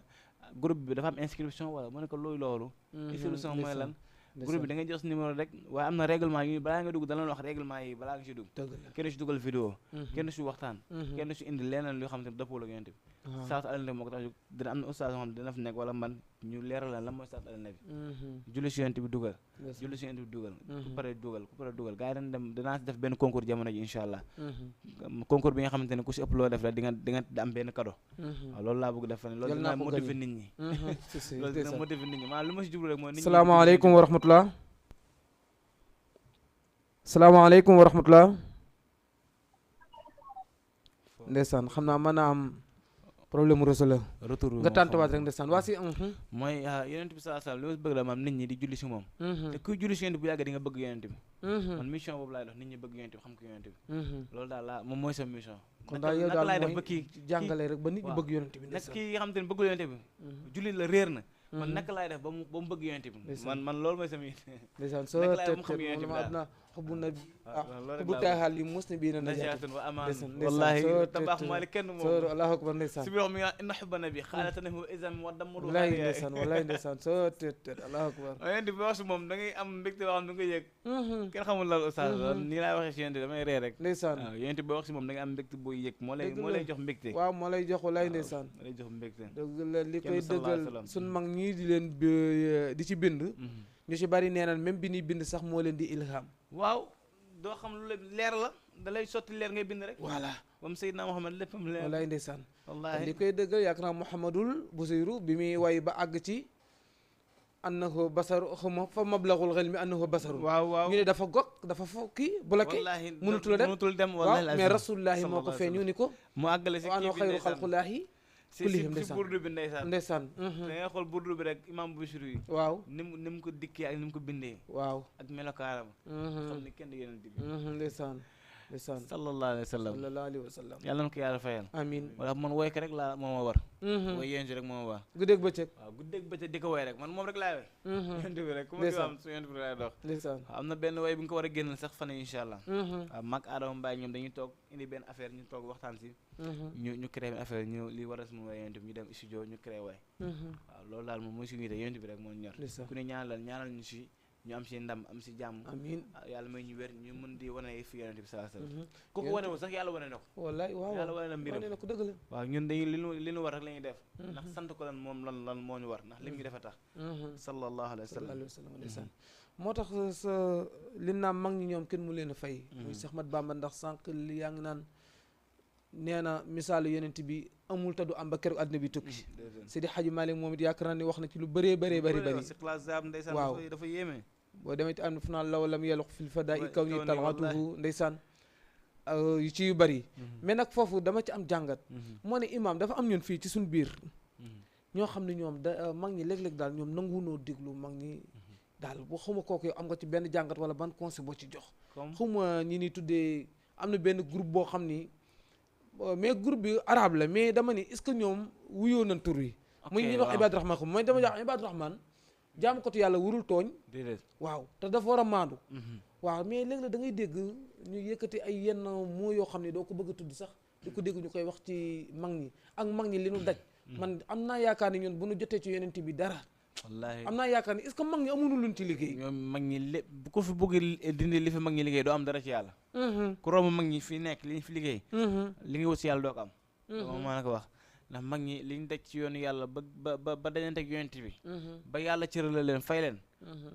groupe bi dafa am inscription wala ma ne ko loolu inscription mooy lan groupe bi da ngay jox numéro rek waaye am na règlement yi balaa nga dugg da leen wax règlement yi balaa nga si dugg kenn du si dugal vidéo kenn du si waxtaan kenn du si indi leneen loo xam te dëppoo ak yonent bi salaatu ala nabi moo ko tax dina am na ustaas yoo xam ne dina fa nekk wala man ñu leeral la lan mooy salaatu ala nabi julli si yonent bi dugal julli si yonent bi dugal ku pare dugal gars yi dañ dem dinaa si def benn concours jamono ji incha allah concours bi nga xamante ne ku si ëpp loo def la di nga am benn cadeau waaw loolu laa bëgg def fa ne loolu dina motiver nit ñi loolu dina motiver nit ñi maanaam li ma si jublu rek mooy nit ñi salaamaaleykum wa rahmatullah salaamaaleykum wa rahmatullah ndeysaan xam naa mën a am problème réseau la retour nga tàntuwaat rek ndeysaan waa si mooy yonent bi sallallahu alayhi wasallam li ma bëgg la maam nit ñi di julli si moom te kuy julli si yonent bu yàgg di nga bëgg yonent bi man mission boobu laay dox nit ñi bëgg yonent bi xam ko yonent bi loolu daal laa moom mooy sa mission kon daal yow daal laay def mooy ba kii jàngale rek ba nit ñi bëgg yonent bi nag kii nga xam te ne bëggul yonent bi julli la réer na man naka laay def ba mu bëgg yonent bi man loolu mooy sama ndeysaan soo tët ma adna xubbu nabi xubbu taaxal yi mos na bii na najaatun wa amaan wallahi tabax maali kenn moom soo allahu akbar ndeysaan si bi wax mi inna xubba nabi xaalatanahu isam wa damru wallahi ndeysaan wallahi ndeysaan soo tët allahu akbar yonent bi wax si moom da ngay am mbégte boo xam ne da nga yëg kenn xamul la oustaz nii laay waxee si yonent bi damay ree rek ndeysaan waaw yonent bi wax si moom da ngay am mbégte booy yëg moo lay jox mbégte waaw moo lay jox wallahi ndeysaan moo lay jox mbégte dëgg la li koy dëggal suñ mag ñii di leen di ci bind ñu ci bari nee naan même bi ñuy bind sax moo leen di ilham waaw doo xam lu leer la da lay sotti leer ngay bind rek voilà moom Seydina Muhammad léppam leer wallaay ndeysaan wallaahi li koy dëggal yaakaar naa Muhammadul Busayru bi muy way ba àgg ci annahu basaru xuma fa mablaghul ilmi annahu basaru waaw ñu ne dafa gog dafa fo kii bloqué mënutul dem waaw mais rasulullahi moo ko feeñu ni ko mu àggale si ano xayru xalqullaahi kullihim si burdu bi ndeysaan da ngay xool burdu bi rek imam Busiri yi waaw ni mu ko dikkee ak ni mu ko bindee waaw ak melokaaram xam ni kenn yonent bi ndeysaan sallallahu alayhi wa sallam yàlla na ko yàlla fayal amiin wala man woy ko rek laa moo ma war woy yonent rek moo ma war guddeeg bëccëg waaw guddeeg bëccëg di ko woy rek man moom rek laay woy yonent bi rek ku ma ko am su yonent bi laay dox ndeysaan am na benn woy bi nga ko war a génnal sax fan incha allah waaw mag Adama Mbaye ñoom dañuy toog indi benn affaire ñu toog waxtaan si ñu créé benn affaire ñu li war a suma woy yonent bi ñu dem studio ñu créé woy waaw loolu daal moom mooy suñu yite yonent bi rek moo ñor ku ne ñaanal ñu si ñu am si ndam am si jàmm amiin yàlla may ñu wér ñu mën di wane fi yonent bi sallallahu alayhi wasallam ku ko wane wu sax yàlla wane na ko wallaay waaw yàlla wane na mbiram wane na ko dëgg la waaw ñun dañuy li ñu war rek la ñuy def ndax sant ko lan moom lan moo ñu war ndax lim ñu defa tax sallallahu alayhi wasallam ndeysaan moo tax sa li naa mag ñi ñoom kenn mu leen a fay muy Cheikh Ahmad Bamba ndax sànq li yaa ngi naan nee na misaalu yonent bi amul te du am ba keroog àddina bi tukki Seydi Hadji Malick moom it yaakaar naa ni wax na ci lu bëree bëri waaw dafa yéeme boo demee ci am fu naan law lam yelox fil fadaa kaw ni talxatuhu ndeysaan yu ci yu bëri mais nag foofu dama ci am jàngat moo ne imaam dafa am ñun fii ci suñ biir ñoo xam ne ñoom da mag ñi léeg-léeg daal ñoom nanguwunoo déglu mag ñi daal boo xawma kooku yow am nga ci benn jàngat wala ban conseil boo ci jox xawma ñi ni tuddee am na benn groupe boo xam ni mais groupe bi arabe la mais dama ni est-ce que ñoom wuyoo nañ tur yi muy ñuy wax Ibaadu Rahmaan mooy dama wax Ibaadu Rahmaan jaamu ko yàlla wurul tooñ waaw te dafa war a maandu waaw mais léeg-léeg da ngay dégg ñu yëkkati ay yenn moo yoo xam ne doo ko bëgg a tudd sax di ko dégg ñu koy wax ci mag ñi ak mag ñi li nu daj man am naa yaakaar ni ñun bu nu jotee ci yonent bi dara wallaahi am naa yaakaar ni est-ce que mag ñi amuñu luñ ci liggéey ñoom mag ñi lépp bu ko fi bëgg dindi li fi mag ñi liggéey doo am dara ci yàlla ku romb mag ñi fi nekk li ñu fi liggéey li nga wut ci yàlla doo ko am dama maa ko wax ndax mag ñi liñ daj ci yoonu yàlla ba dañante ak yonent bi ba yàlla cërale leen fay leen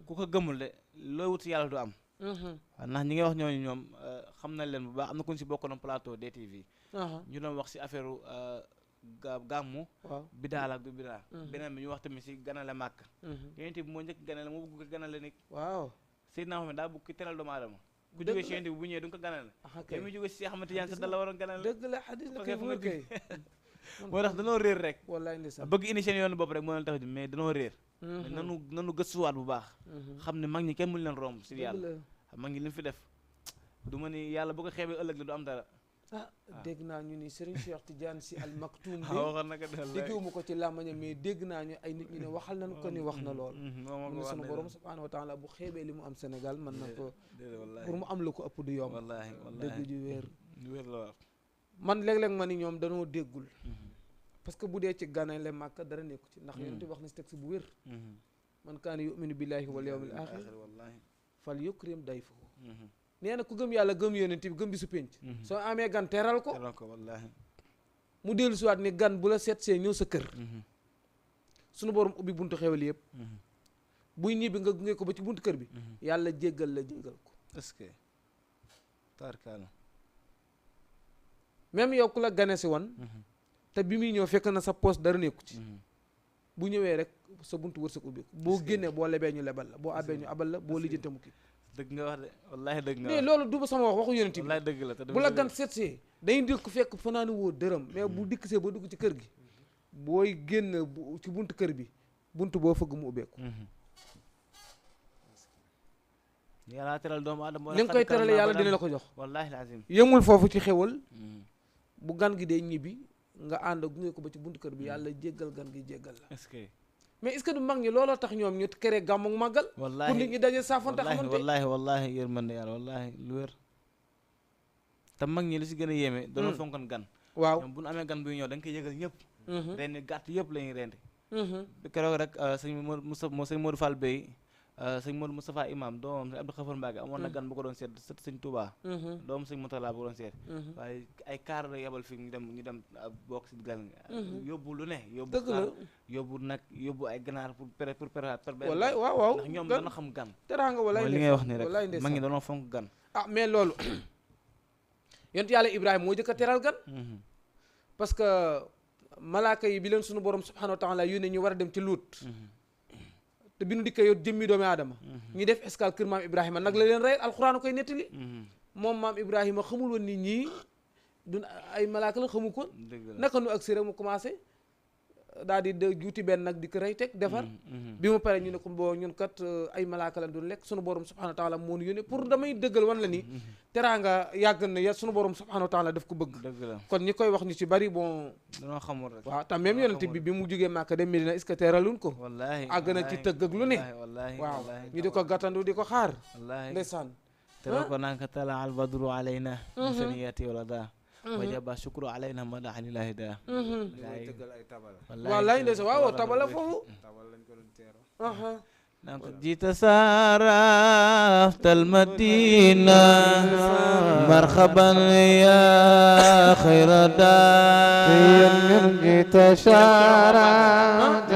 ku ko gëmul de loo wut ci yàlla du am waaw ndax ñi ngay wax ñooñu ñoom xam nañ leen bu baax am na ku ñu si bokkoon plateau DTV ñu doon wax si affaire gàmmu bidaa la ak du bidaa beneen bi ñu wax tamit si ganale màkk yonent bi moo njëkk ganale moo bëgg ko ganale nit waaw Seydina Muhammad daa bëgg ki teral doomu aadama ku jógee si yonent bi bu ñëwee du nga ko ganale te muy jógee si Cheikh Ahmad Tidiane sax da la waroon ganale dëgg la xadis la kay moo kay moo tax danoo réer rek wallaay ndeysaan bëgg indi seen yoonu bopp rek moo leen tax mais danoo réer nanu gëstuwaat bu baax xam ne mag ñi kenn mënu leen romb si yàlla mag ñi li mu fi def du ma ni yàlla bu ko xeebee ëllëg la du am dara dégg naa ñu ni Serigne Cheikh Tidiane Sy Al Maktoum bi déggiwuma ko ci làmmañam mais dégg naa ñu ay nit ñi ne waxal nañ ko ni wax na lool mu ne sunu borom subhanahu wa taala bu xeebee li mu am Sénégal mën na ko pour mu am la ko ëpp du yomb dégg ju wéer la man léeg-léeg ma ni ñoom danoo déggul parce que bu dee ci ganale màkk dara nekku ci ndax yonent wax na si texte bu wér man kaana yuminu billahi wal yawmil axir fal yukrim dayfahu nee na ku gëm yàlla gëm yonent bi gëm bi su pénc soo amee gan teral ko wallaahi mu dellu siwaat ni gan bu la seet see ñëw sa kër sunu borom ubbi buntu xewal yëpp buy ñibbi nga gunge ko ba ci buntu kër bi yàlla jéggal la jéggal ko est-ce que tarkaala même yow ku la gane si woon te bi muy ñëw fekk na sa poste dara nekku ci bu ñëwee rek sa buntu wërsëg ubbi ko boo génnee boo lebee ñu lebal la boo abbee ñu abal la boo lijjante mu kii dëgg nga wax de wallaahi dëgg nga mais loolu du sama waxu yonent bi wallaahi dëgg la te bu la gan seetsee dañuy dikk fekk fanaani woo dërëm mais bu dikk see ba dugg ci kër gi booy génn ci buntu kër bi buntu boo fëgg mu ubbeeku yàlla teral doomu aadama li nga koy terale yàlla dina la ko jox wallaahi lazim yëmul foofu ci xewal bu gan gi dee ñibbi nga ànd gunge ko ba ci buntu kër bi yàlla jéggal gan gi jéggal la est-ce que mais est-ce que du mag ñi looloo tax ñoom ñu créé gàmmu màggal wallaahi pour nit ñi daje saafante xamante wallaahi yërmande yàlla wallaahi lu wér te mag ñi li si gën a yéeme dañoo fonkoon gan waaw ñoom bu ñu amee gan buy ñëw da nga koy yëgal ñëpp rendi gàtt yëpp la ñuy rendi keroog rek sëñ Modou Fall Bey sëñ Modou Moustapha Imam doomam sëñ Abdou Khafar Mbacke amoon na gan bu ko doon seet sëñ Touba doomam sëñ Moutala bu ko doon seet waaye ay kaar la yebal fii ñu dem bokk si gan yóbbu lu ne yóbbu xar yóbbu nag yóbbu ay ganaar pour wallaay waaw ndax ñoom dana xam gan teraanga wallaay li ngay wax ni rek mag ñi dañoo fonk gan mais loolu yonent yàlla Ibrahima moo jëkk a teral gan parce que malaaka yi bi leen sunu borom subhanahu wa taala yónnee ñu war a dem ci Luut te bi nu dikkee yor jëmmi doomi aadama ñu def escale kër maam Ibrahima nag la leen reyal alxuraan koy nettali moom maam Ibrahima xamul woon nit ñi du ay malaaka la xamu ko naka nu ak si rek mu commencé daal di juuti benn nag di ko rey teg defar bi mu pare ñu ne ko boo ñun kat ay malaaka la doon lekk sunu borom subhanahu wa taala moo ñu yónnee pour damay dëggal wan la ni teraanga yàgg na ya sunu borom subhanahu wa taala daf ko bëgg kon ñi koy wax ñu ci bari bon dañoo xamul rek waaw tam même yonent bi mu jógee Màkka dem Medina est-ce que teraluñ ko àgg na ci tëgg ak lu ne waaw ñu di ko gàttandu di ko xaar ndeysaan teral ko naan ka tala al badru alayna saniyati wala daa wajaba shukru alayna madax lillahi da wallaay ndeysaan waaw tabala foofu جيت سارفت المدينة مرحبا يا خير دار جيت سارفت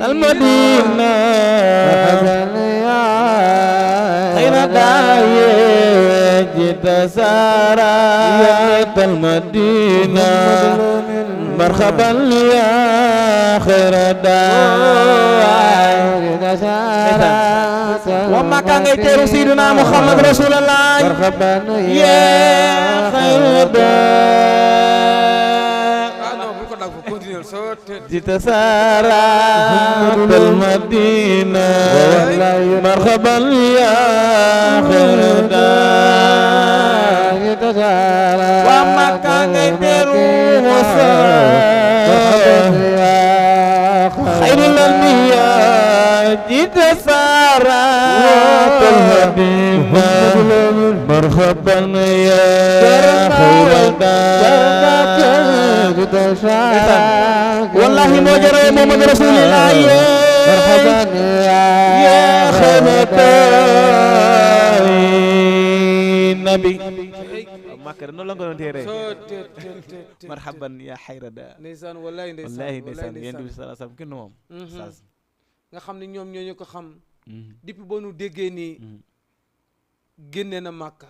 المدينة مرحبا يا خير دار جيت سارفت المدينة مرحبا يا خير دار وما كان يتير سيدنا محمد رسول الله يا خير جيت سارة المدينة مرحبا يا خير وما كان يتير خير الأنبياء جيت سارة المدينة مرحبا يا خير الدار والله موجر يا محمد رسول الله مرحبا يا خير النبي makar noonu la nga doon téere marhaban ya xayrada ndeysaan wallaay wallahi ndeysaan yéen bi sallallahu alayhi wasallam kenn moom nga xam ne ñoom ñoo ñu ko xam depuis ba nu déggee nii génne na Màkka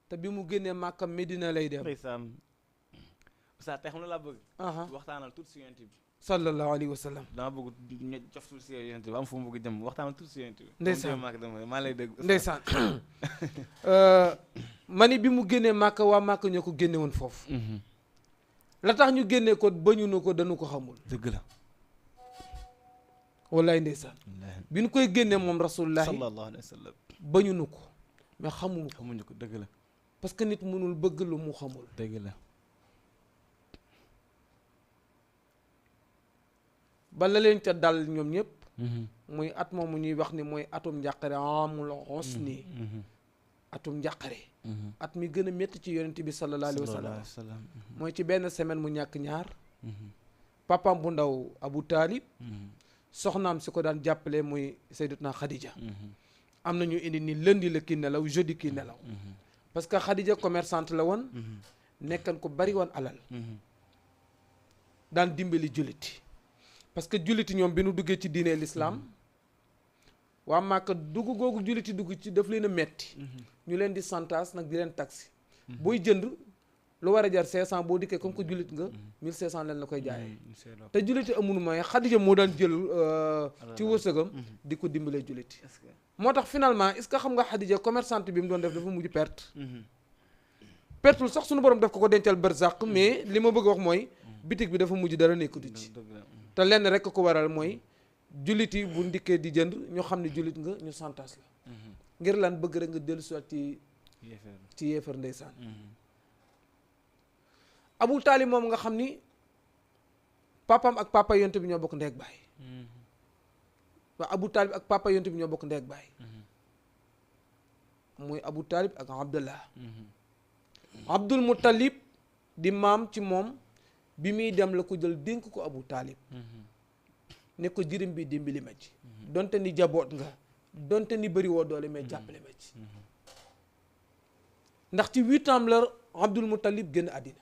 te bi mu génnee Màkka Medina lay dem ndeysaan sa te xam la laa bëgg waxtaanal tuuti si yonent bi sallallahu alayhi wa sallam dama bëgg ñu jof tuuti si yonent bi am fu mu bëgg jëm waxtaanal tuuti si yonent bi ndeysaan maa lay dégg ndeysaan mani bi mu génnee Màkka waa Màkka ñoo ko génne woon foofu la tax ñu génnee ko bañu na ko dañu ko xamul dëgg la wallaay ndeysaan bi ñu koy génnee moom rasulullahi sallallahu alayhi wa sallam bañu na ko mais xamuñu ko dëgg la parce que nit mënul bëgg lu mu xamul dëgg la ba la leen ca dal ñoom ñëpp muy at moomu ñuy wax ni mooy atum njàqare amul husni atum njàqare at mi gën a métti ci yonent bi sallallahu alayhi wa sallam mooy ci benn semaine mu ñàkk ñaar papam bu ndaw Abu Talib soxnaam si ko daan jàppale muy Sayyidatuna Khadija am na ñu indi ni lundi la kii nelaw jeudi kii nelaw parce que Khadija commerçante la woon nekkan ko bari woon alal daan dimbali julliti parce que julliti ñoom bi nu duggee ci diine l'islam waa Màkka dugg googu julliti dugg ci daf leen a metti ñu leen di santaas nag di leen taxi booy jënd lu war a jar 500 boo dikkee comme que jullit nga 1500 leen la koy jaayee te julliti amunu mooy Xadija moo daan jël ci wërsëgam di ko dimbalee julliti moo tax finalement est-ce que xam nga Xadija commerçante bi mu doon def dafa mujj perte pertul sax suñu borom def ko dencal barzaq mais li ma bëgg a wax mooy bitig bi dafa mujj dara nekkatu ci te lenn rek ko waral mooy jullit yi bu ndikkee di jënd ñu xam ne jullit nga ñu santaas la ngir lan bëgg rek nga dellu soit ci yéefar ndeysaan Abu Taalib moom nga xam ni papaam ak papa yonent bi ñoo bokk ndey ak baay waa Abu Talib ak papa yonent bi ñoo bokk ndey ak baay muy Abu Talib ak Abdullah Abdul Muttalib di maam ci moom bi muy dem la ko jël dénk ko Abu Talib ne ko jirim bi dimbali ma ci donte ni jaboot nga donte ni bëri woo doole mais jàppale ma ci ndax ci 8 ans la Abdul Muttalib génn àddina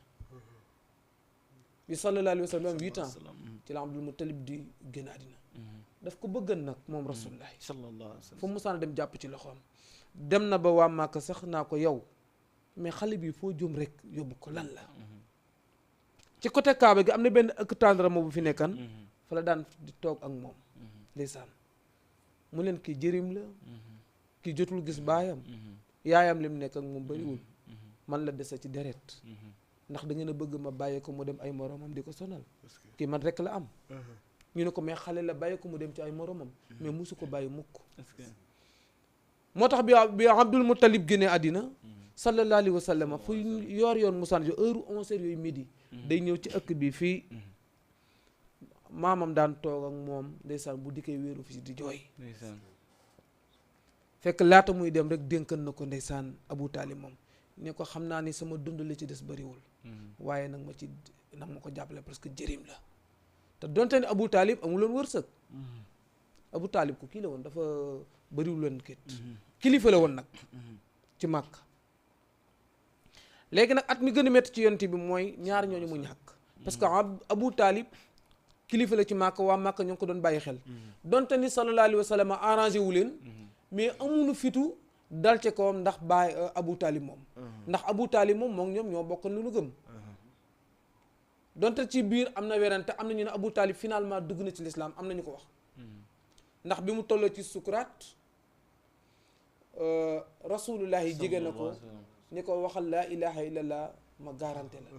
bi sallallahu alayhi wa sallam 8 ans ci la Abdul Muttalib di génn àddina daf ko bëggan nag moom rasulullah sallallahu alayhi wa sallam fu musaan dem jàpp ci loxoom dem na ba waa Màkka sax naa ko yow mais xale bi foo jëm rek yóbbu ko lan la ci côté Kaaba gi am na benn ëkk tàndarama bu fi nekkan fa la daan di toog ak moom ndeysaan mu leen kii jërim la kii jotul gis baayam yaayam lim nekk ak moom bariwul man la dese ci deret ndax da ngeen a bëgg ma bàyyi ko mu dem ay moromam di ko sonal kii man rek la am ñu ne ko mais xale la bàyyi ko mu dem ci ay moromam mais musu ko bàyyi mukk moo tax bi Abdul Muttalib génnee àddina sallallahu alayhi wa sallam fu yoon musaan jo heure 11h yooyu midi day ñëw ci ëkk bi fii maamam daan toog ak moom ndeysaan bu dikkee wéeru fi di jooy fekk laata muy dem rek dénkan na ko ndeysaan Abu Talib moom ne ko xam naa ni sama dund li ci des bariwul waaye nag ma ko jàppale parce que jërim la te donte ne Abu Talib amuloon wërsëg Abu Talib ku kii la woon dafa bariwul woon kit kilifa la woon nag ci màkk léegi nag at mi gën a métti ci yonent bi mooy ñaar ñooñu mu ñàkk parce que Abu Talib kilifa la ci màkk waa màkk ñoo ngi ko doon bàyyi xel donte ni sallallahu alayhi wa sallam arrangé wu leen mais amuñu fitu dal ci kawam ndax baay Abu Talib moom ndax Abu Talib moom ñoom ñoo bokkoon lu nu gëm donte ci biir am na werante am na ñu ne Abu Talib finalement dugg na ci lislaam am na ñu ko wax ndax bi mu tolloo ci sukuraat rasulullahi jege na ko ni ko waxal laa ilaha illallah ma garanté la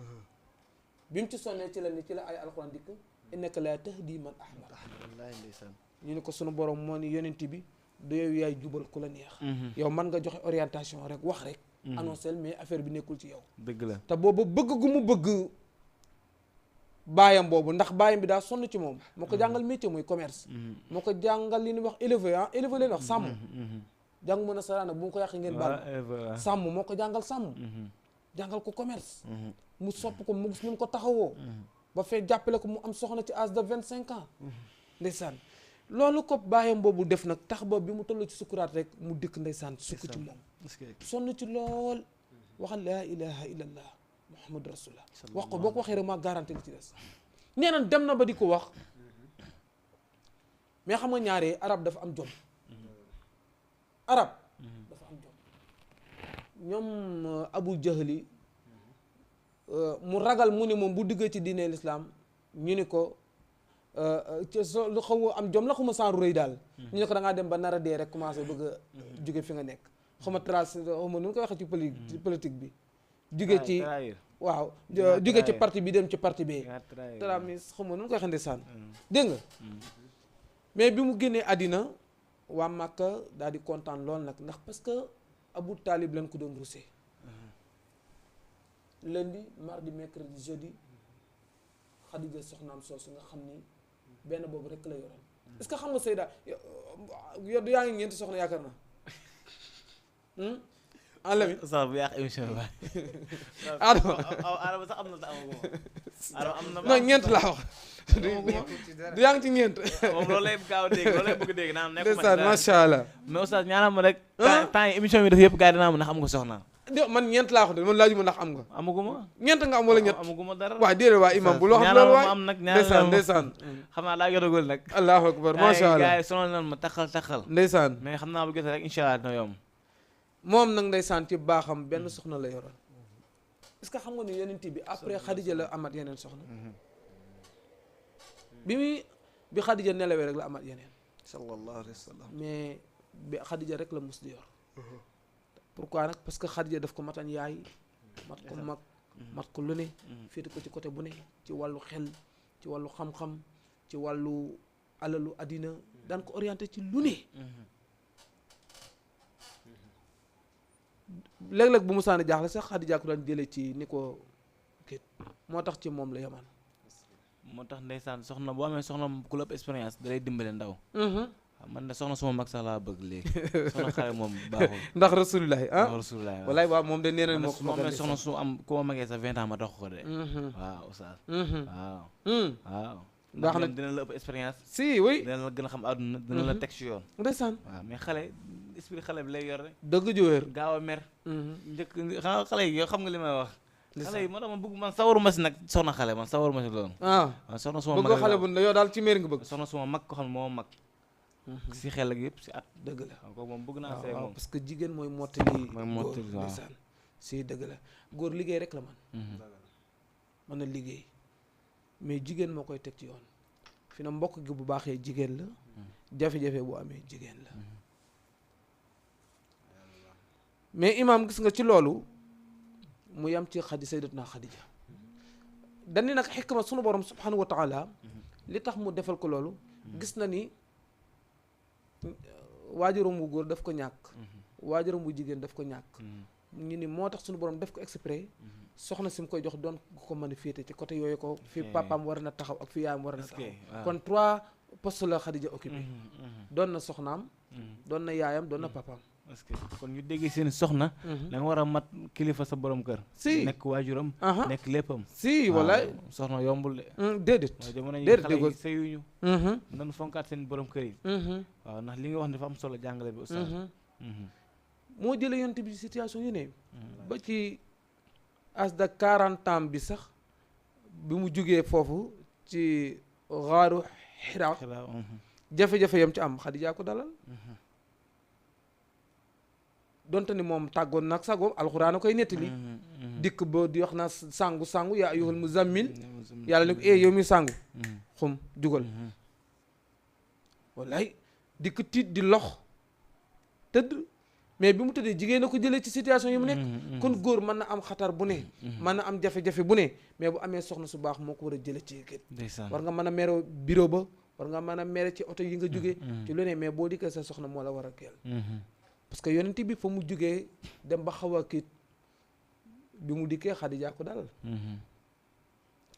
bi mu ci sonnee ci la ni ci la ay alxuraan dikk innaka laa tahdi man ahbabta ñu ne ko sunu borom moo ni yonent bi du yow yaay jubal ku la neex yow man nga joxe orientation rek wax rek annoncé mais affaire bi nekkul ci yow dëgg la te boobu bëgg gu mu bëgg baayam boobu ndax baayam bi daa sonn ci moom moo ko jàngal métier muy commerce moo ko jàngal li ñuy wax élevé leen wax sàmm jàng mën a saraan bu mu ko yàqee ngeen baal sàmm moo ko jàngal sàmm jàngal ko commerce mu sopp ko mu gis ñu ko taxawoo ba fee jàppale ko mu am soxna ci âge de 25 ans ndeysaan loolu ko baayam boobu def nag tax ba bi mu toll ci sukuraat rek mu dëkk ndeysaan sukk ci moom sonn ci lool waxal laa ilaha illallah muhammadu rasulullah wax ko boo ko waxee rek maa garanti li ci des nee na dem na ba di ko wax mais xam nga ñaaree arab dafa am jom arab dafa am jom ñoom abu jahli mu ragal mu ne moom bu duggee ci diine l'islam ñu ni ko lu xaw am jom la xuma saaru rëy daal ñu ne ko da ngaa dem ba nar a dee rek commencé bëgg a jóge fi nga nekk xama trace xama nu ñu koy waxee ci politique bi jóge ci waaw jóge ci parti bi dem ci parti bi tramis xama nu ñu koy waxee ndeysaan dégg nga mais bi mu génnee àddina waa Màkka daal di kontaan lool nag ndax parce que Abu Talib lañ ko doon rusé lundi mardi mercredi jeudi Xadija soxnaam soosu nga xam ni benn boobu rek la yoroon est-ce que xam nga Seyda yow yaa ngi ñeenti soxna yaakaar naa en lami sax bu yàq émission bi Adama sax am na te amaguma Adama am na non ñeent laa wax du yaa ngi ci ñeent moom loolu lay gaaw a dégg loolu lay bëgg a dégg naan ndeysaan macha allah mais Oustaz ñaanal ma rek temps yi émission bi def yëpp gars yi dinaa ma ndax am nga soxna man ñeent laa wax de man laajuma ndax am nga amaguma ñeent nga am wala ñett amaguma dara waaw déedéet waa imam bu loo xam loolu waay am nag ndeysaan ndeysaan xam naa laa jotagul nag allahu akbar macha allah gars yi sonal nan ma taxal ndeysaan mais xam naa bu gisee rek incha allah dina yomb moom nag ndeysaan ci baaxam benn soxna la yoroon est-ce que xam nga ni yeneen bi après Khadija la amat yeneen soxna bi Khadija nelawee rek la amat yeneen sallallahu alayhi wa sallam mais bi Khadija rek la mus di yor pourquoi nag parce que Khadija daf ko matan yaay mat ko mag mat ko lu ne féete ko ci côté bu ne ci wàllu xel ci wàllu xam-xam ci wàllu alalu àddina daan ko orienté ci lu ne léeg-léeg bu mu saani jaaxle sax Khadija ko daan jëlee ci ni ko kii moo tax ci moom la yaman moo tax ndeysaan soxna boo amee soxna ku la ëpp expérience da lay dimbale ndaw. man de soxna suma mag sax laa bëgg léegi soxna xale moom baaxul. ndax rasulullah ah ndax rasulullah walaay waaw moom de nee na moo su ma amee soxna su am ku ma magee sa 20 ans ma dox ko de. waaw oustaz. waaw. waaw. baax na dina la ëpp expérience. si oui dina la gën a xam àdduna dina la teg ci yoon. ndeysaan waaw mais xale esprit xale bi lay yor rek. dëgg ju wér gaaw a mer. njëkk xale yi yow xam nga li may wax. xale yi moo tax ma bëgg man sawaruma si nag soxna xale man sawaruma si loolu. waaw soxna suma mag bëgg xale bu ne yow daal ci meer nga bëgg. soxna suma mag ko xam ne moo mag. si xel ak yëpp si at. dëgg la kooku moom bëgg naa see moom parce que jigéen mooy mottali. mooy mottali waaw ndeysaan si dëgg la góor liggéey rek la man. mën na liggéey mais jigéen moo koy teg ci yoon. fi na mbokk gi bu baaxee jigéen la. jafe-jafe bu amee jigéen la. mais imaam gis nga ci loolu mu yam ci sayyidatuna Xadija dañu nag xikma sunu borom subhanahu wa taala li tax mu defal ko loolu gis na ni waajuram bu góor daf ko ñàkk waajuram bu jigéen daf ko ñàkk ñu ni moo tax sunu borom def ko exprès soxna si mu koy jox doon ko mën a féete ci côté yooyu ko fi papaam war na taxaw ak fi yaayam war na taxaw kon 3 postes la Xadija occupé doon na soxnaam doon na yaayam doon na papaam. parce que kon ñu déggee seen soxna. da nga war a mat kilifa sa borom kër. si nekk waajuram. nekk léppam. si wala soxna yombul de. déedéet. waaw jamono yi déedéet xale yi sëyuñu. nañu fonkaat seen borom kër yi. waaw ndax li nga wax ne dafa am solo jàngale bi oustaz. moo jëlee yonent bi situation yu ne. ba ci âge de 40 ans bi sax bi mu jugee foofu ci xaaru Hira. jafe-jafe yam ci am Xadija ko dalal. donte ni moom tàggoon nag sagoom alxuraan a koy nettali. dikk ba di wax naa sangu yaa ayyuhal muzammil yàlla ne ko yow mi sangu. xum jugal. wallaay dikk tiit di lox tëdd mais bi mu tëddee jigéen na ko jëlee ci situation yi mu nekk. kon góor mën na am xatar bu ne. mën na am jafe-jafe bu ne mais bu amee soxna su baax moo ko war a jëlee ci kër. war nga mën a mere bureau ba war nga mën a mere ci oto yi nga jógee. ci lu ne mais boo dikkee sa soxna moo la war a keel. parce que yonent bi fa mu jugee dem ba xaw a kiit bi mu dikkee Xadija ko dalal.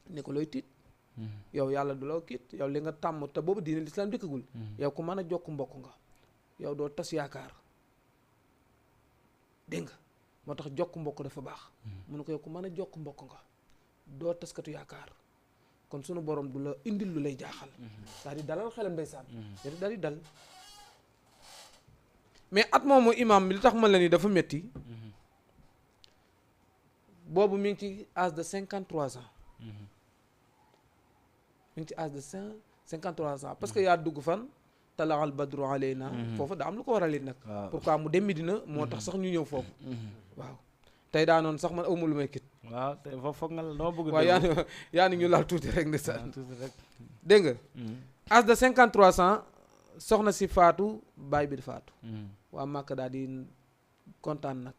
ne ko looy tiit. yow yàlla du la kiit yow li nga tàmm te boobu diine lislaam dikkagul. yow ku mën a jokk mbokk nga yow doo tas yaakaar dégg nga moo tax jokk mbokk dafa baax. mu ne ko yow ku mën a jokk mbokk nga doo taskatu yaakaar kon sunu borom du la indil lu lay jaaxal. daal di dalal xelam ndeysaan. daal di dal. mais at moomu imam bi li tax man la ni dafa métti boobu mi ngi ci âge de 53 ans mi ngi ci âge de 53 ans parce que yaa dugg fan talaal badru alayna foofu daa am lu ko war a leen nag pourquoi mu dem Medina moo tax sax ñu ñëw foofu waaw tey daa noonu sax man awma lu may kit waaw te foofu foog nga dama bëgg waaw yaa ni ñu laal tuuti rek ne sa dégg nga âge de 53 ans soxna si faatu baay bi di faatu waa Màkka daal di kontaan nag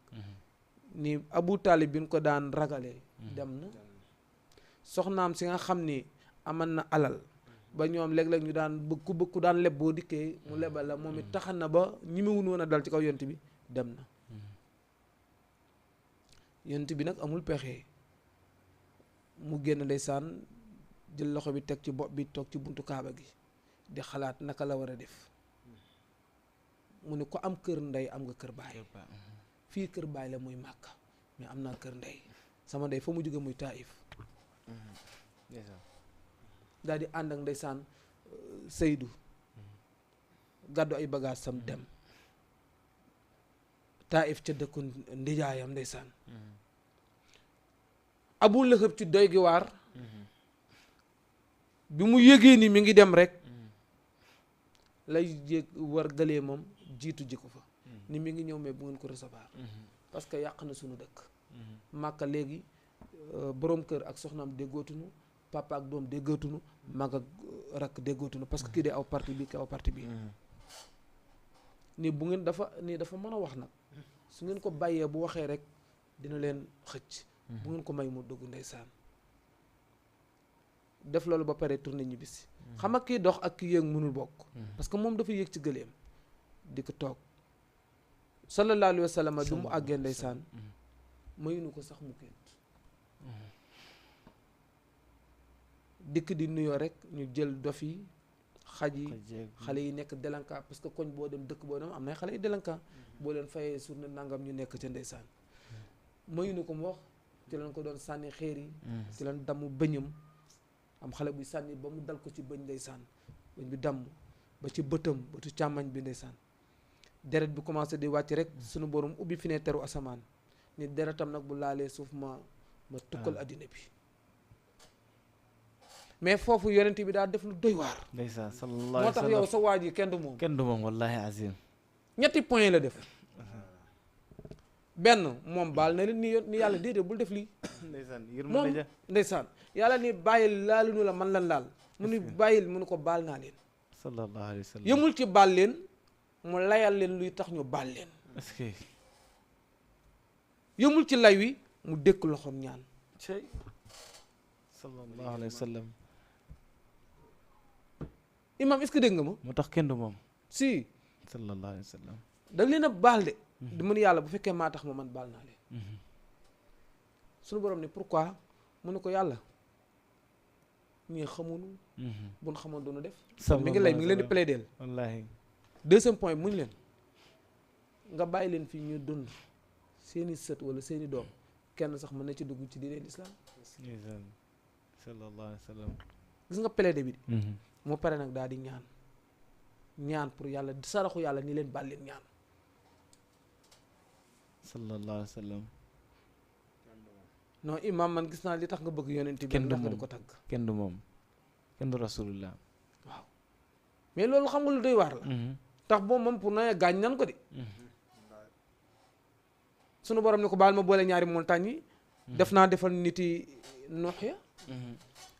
ni Abu Talib bi ñu ko daan ragalee dem na soxnaam si nga xam ni aman na alal ba ñoom léeg-léeg ñu daan bëgg ku daan leb boo dikkee mu lebal la moom it taxan na ba ñi mu wun woon a dal ci kaw yonent bi dem na yonent bi nag amul pexe mu génn ndeysaan jël loxo bi teg ci bopp bi toog ci buntu kaaba gi di xalaat naka la war a def mu ne ko am kër ndey am nga kër baay fii kër baay la muy Màkka mais am naa kër ndey sama ndey fa mu jóge muy Taïf daal di ànd ak ndeysaan Seydou gàddu ay bagage sam dem Taïf ca dëkku ndijaayam ndeysaan Abu Lahab ci doy gi waar bi mu yëgee ni mi ngi dem rek lay yëg war galee moom jiitu ji ko fa ni mi ngi ñëw mais bu ngeen ko recevoir parce que yàq na suñu dëkk Màkka léegi borom kër ak soxnaam déggootunu papa ak doom déggootunu mag ak rakk déggootunu parce que kii de aw parti bi ki aw parti bi ni bu ngeen dafa mën a wax nag su ngeen ko bàyyee bu waxee rek dina leen xëcc bu ngeen ko may mu dugg ndeysaan def loolu ba pare tourné ñibbisi xam nga kii dox ak ki yéeg mënul bokk parce que moom dafa yéeg ci gëléem di ko toog sallallahu alayhi wa sallam du mu àggee ndeysaan mayuñu ko sax mu kéet dikk di nuyoo rek ñu jël dof yi xaj yi xale yi nekk délinquant parce que koñ boo dem dëkk boo dem am na xale yi délinquant boo leen fayee surne nangam ñu nekk ca ndeysaan mayu nu ko mu wax ci lañ ko doon sànni xeer yi ci lañ damm bëñam am xale buy sànni ba mu dal ko ci bëñ ndeysaan bëñ bi damm ba ci bëtam bëtu càmmañ bi ndeysaan deret bi commencé di wàcc rek suñu borom ubbi fenêtre asamaan ni deretam nag bu laalee suuf ma tukkal addina bi mais foofu yonent bi daa def lu doy waar ndeysaan sallallahu alayhi moo wa tax sallam yow sa waa ji kenn du moom kenn du moom wallahi azim ñetti point la def benn moom baal na leen ni yàlla déedéet bul def lii ndeysaan moom yërmande ja ndeysaan yàlla ni bàyyil laalu la man lan laal mu ni bàyyil mu ni ko baal naa leen sallallahu alayhi wa sallam yëmul ci baal leen mu layal leen luy tax ñu baal leen est-ce que yëmul ci lay wi mu dékk loxoom ñaan cey sallallahu alayhi wa sallam imam est-ce que dégg nga ma moo tax kenn du moom si sallallahu alayhi wa sallam da leen a baal de di mun yàlla bu fekkee maa tax ma man baal naa leen suñu borom ne pourquoi mu ne ko yàlla ñii xamuñu buñ xamoon doonu def mi ngi lay mi ngi leen di plaideel wallahi deuxième point mu ñu leen nga bàyyi leen fii ñu dund seeni sët wala seeni doom kenn sax mën na ci dugg ci diineen islam ndeysaan sallallahu alayhi wa sallam gis nga plaidé bi mu pare nag daal di ñaan pour yàlla saraxu yàlla ni leen baal leen ñaan sallallahu alayhi wa sallam non imam man gis naa li tax nga bëgg yonent bi kenn du ndax nga di moom ko tagg kenn du moom kenn du rasulullah waaw mais loolu xam nga lu doy waar la tax boobu moom pour na gaañ nan ko de sunu borom ni ko baal ma boole ñaari montagne yi def naa defal niti noox ya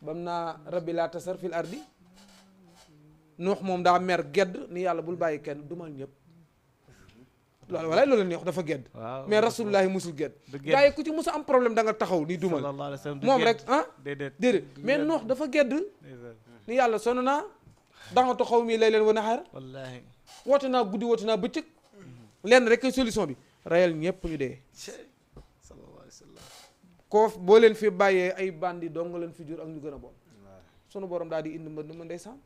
bam naa rabbi laa tasar fil ardi noox moom daa mer gedd ni yàlla bul bàyyi kenn dumal ñëpp loolu walaay loolu neex dafa gedd waaw mais rasulullahi musul gedd du gedd. gars yi ku ci mus a am problème da nga taxaw ni dumal sallallahu alayhi wa sallam du moom gedd. rek ah déedéet mais noox dafa gedd ndeysaan ni yàlla sonn naa danga taxaw mi lay leen wan a xaar wallahi woote naa guddi woote naa bëccëg lenn rek solution bi rayal ñëpp ñu dee sallallahu alayhi wa sallam koo boo leen fi bàyyee ay bandi dong nga leen fi jur ak ñu gën a bon sunu borom daal di indi mbënd ma ndeysaan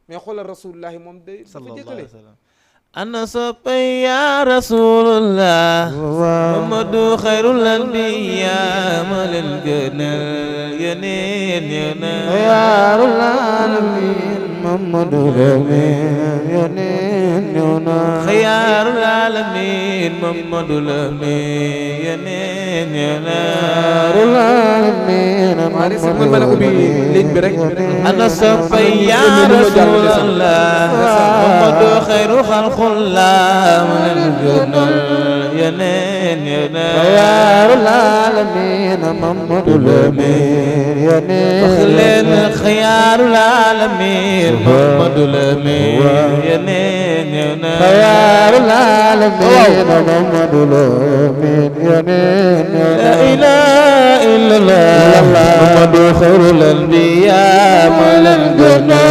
mais xoolal rasulullahi moom day dafa sallallahu jékkale alayhi wa sallam ana soppay ya rasulullah Muhammadu xayrul anbiya ma leen gënal yeneen yeneen xayrul alamin Muhammadu Lamin yeneen ñëwna xayrul alamin Muhammadu Lamin yeneen yeneen xayrul alamin waaye si mën mën a ubbi ligne bi rek ana soppay ya rasulullah Muhammadu xayrul xalqullah ma leen gënal yeneen yeneen xayrul alamin Muhammadu Lamin yeneen wax leen xayrul alamin Muhammadu Lamin yeneen yeneen xayrul alamin Muhammadu Lamin yeneen la ilaha illallah Muhammadu xayrul anbiya ma leen gënal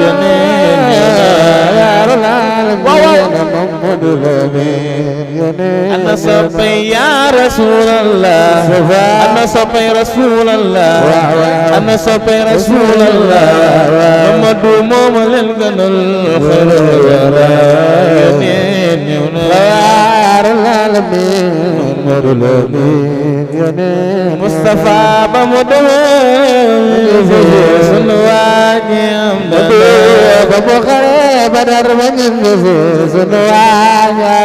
yeneen xayrul alamin Muhammadu Lamin yeneen ana soppay ya rasulallah ana soppay rasulallah ana soppay rasulallah Muhammadu moom leen gënal xayrul wara yeneen ñëw na xayrul alamin Muhammadu Lamin yeneen Mustafa ba mu demee sunu waaji am ba mu xare Badar ba ñu sunu waaja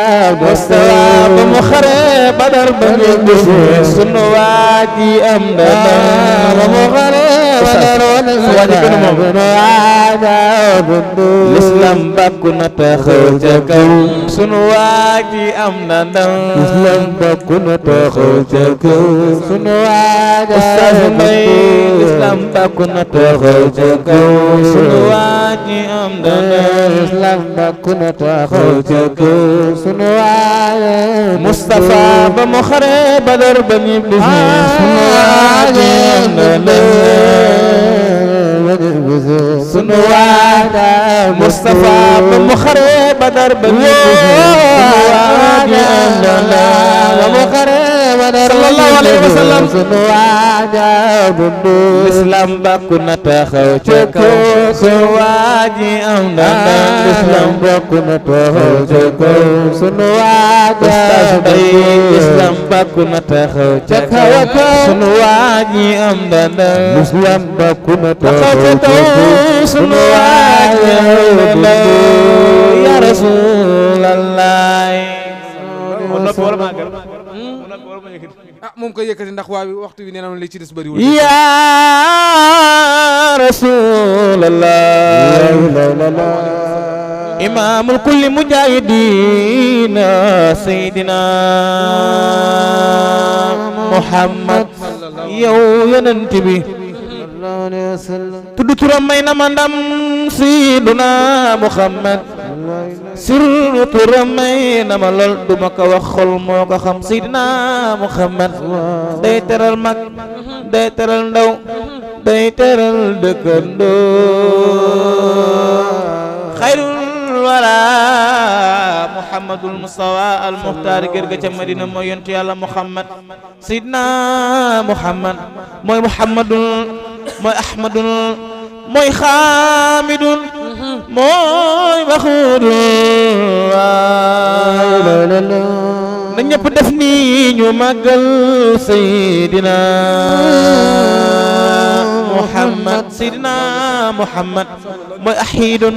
Mustafa ba mu xare Badar ba ñu sunu waaji am ba mu xare Badar ba ñu sunu waaja l'islam bàkku na taxaw ca kaw sunu waaji am na ndam Islam bàkku na taxaw ca kaw sunu waaja Ustaz Mbay l'islam bàkku na taxaw ca kaw sunu waaji am na ndam Islam bàkku na taxaw ca kaw sunu waaja Mustafa ba mu xare Badar ba ñu sunu waaji am na ndam sunu waaja Mustafa ba mu xare Badar ba ñu sunu waaji am na ndam ba mu xare Badar sallallahu alayhi wa sallam sunu waaja bundu l'islam bàkku na taxaw ca kaw sunu waaji am na l'islam bàkku na taxaw ca kaw sunu waaja Oustaz Mbaye l'islam bàkku na taxaw ca kaw sunu waaji am na l'islam bàkku na taxaw ca kaw sunu waaji am na ya Rasulallah moom koy yëkkati ndax waa waxtu bi nee na li ci des bëriwul. yaa Rasulallah imaamul kulli mujaahidiin Seydina Muhammad yow yonent bi tudd turam may na ma ndam Seydina Muhammad sirru turam may na ma lool duma ko wax xol moo ko xam Seydina Muhammad day teral mag day teral ndaw day teral dëkkandoo xayrul wara Muhammadul Mustafa al Muxtaar gër ga ca Madina mooy yontu yàlla Muhammad Seydina Muhammad mooy Muhammadul mooy Ahmadul mooy Xaamidun mooy Maxuudun na ñëpp def nii ñu màggal Seydina Muhammad Seydina Muhammad mooy Ahiidun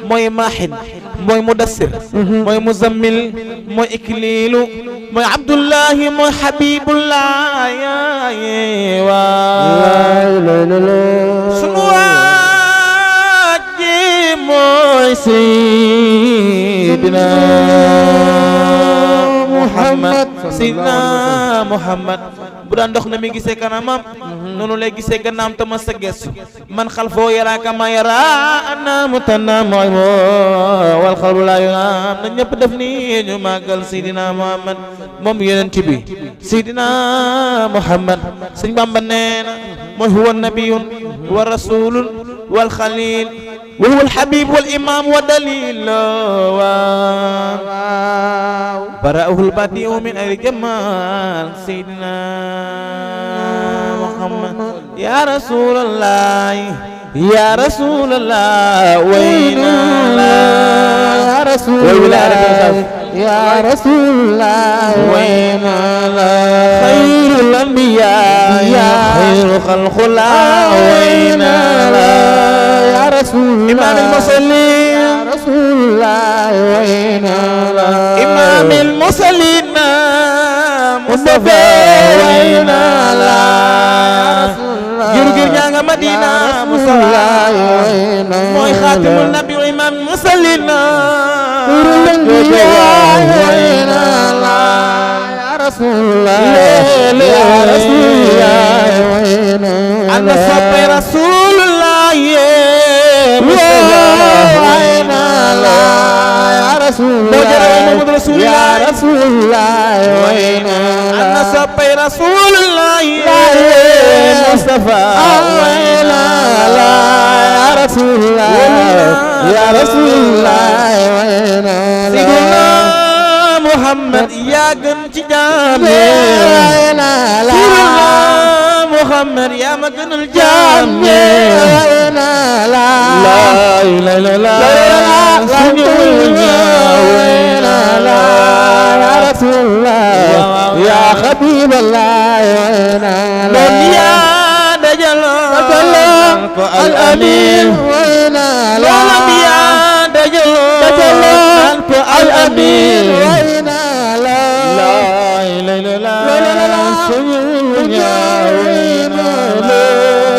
mooy Maahin mooy Mudassir mooy Muzammil mooy Ikliilu mooy Abdullahi mooy Habibullahi sunu waaji mooy Seydina Muhammad Seydina Muhammad bu daan dox na mi gisee kanamam noonu lay gisee gannaam te ma sa gestu man xalfoo yaraaka ma yara ana mutanam mooy moo wal xalbu laa yunaam na ñëpp def ni ñu màggal Seydina Muhammad moom yonent bi Seydina Muhammad sëñ Bamba nee na mooy huwa nabiyun wa rasulun wal xalil wa huwa al habib wal imam wa dalil برأه البديع من أهل الجمال سيدنا محمد يا رسول الله يا رسول الله وين يا رسول الله يا رسول الله وين خير الأنبياء يا خير خلق الله وين يا رسول إمام المصلين يا رسول الله وين إمام المصلين مصطفى وين جرجر جانا مدينة مصطفى موي خاتم النبي وإمام المصلين وين يا رسول الله يا رسول الله وين أنا صبي رسول الله وين يا رسول الله يا رسول الله وين أنا صبي رسول الله مصطفى وين يا رسول الله يا رسول الله وين سيدنا محمد يا جنتي جامع سيدنا محمد يا مكان الجامع لا إله إلا الله يا رسول الله يا حبيب الله من يا دجل الأمين لم يا دجل الأمين لا إله إلا الله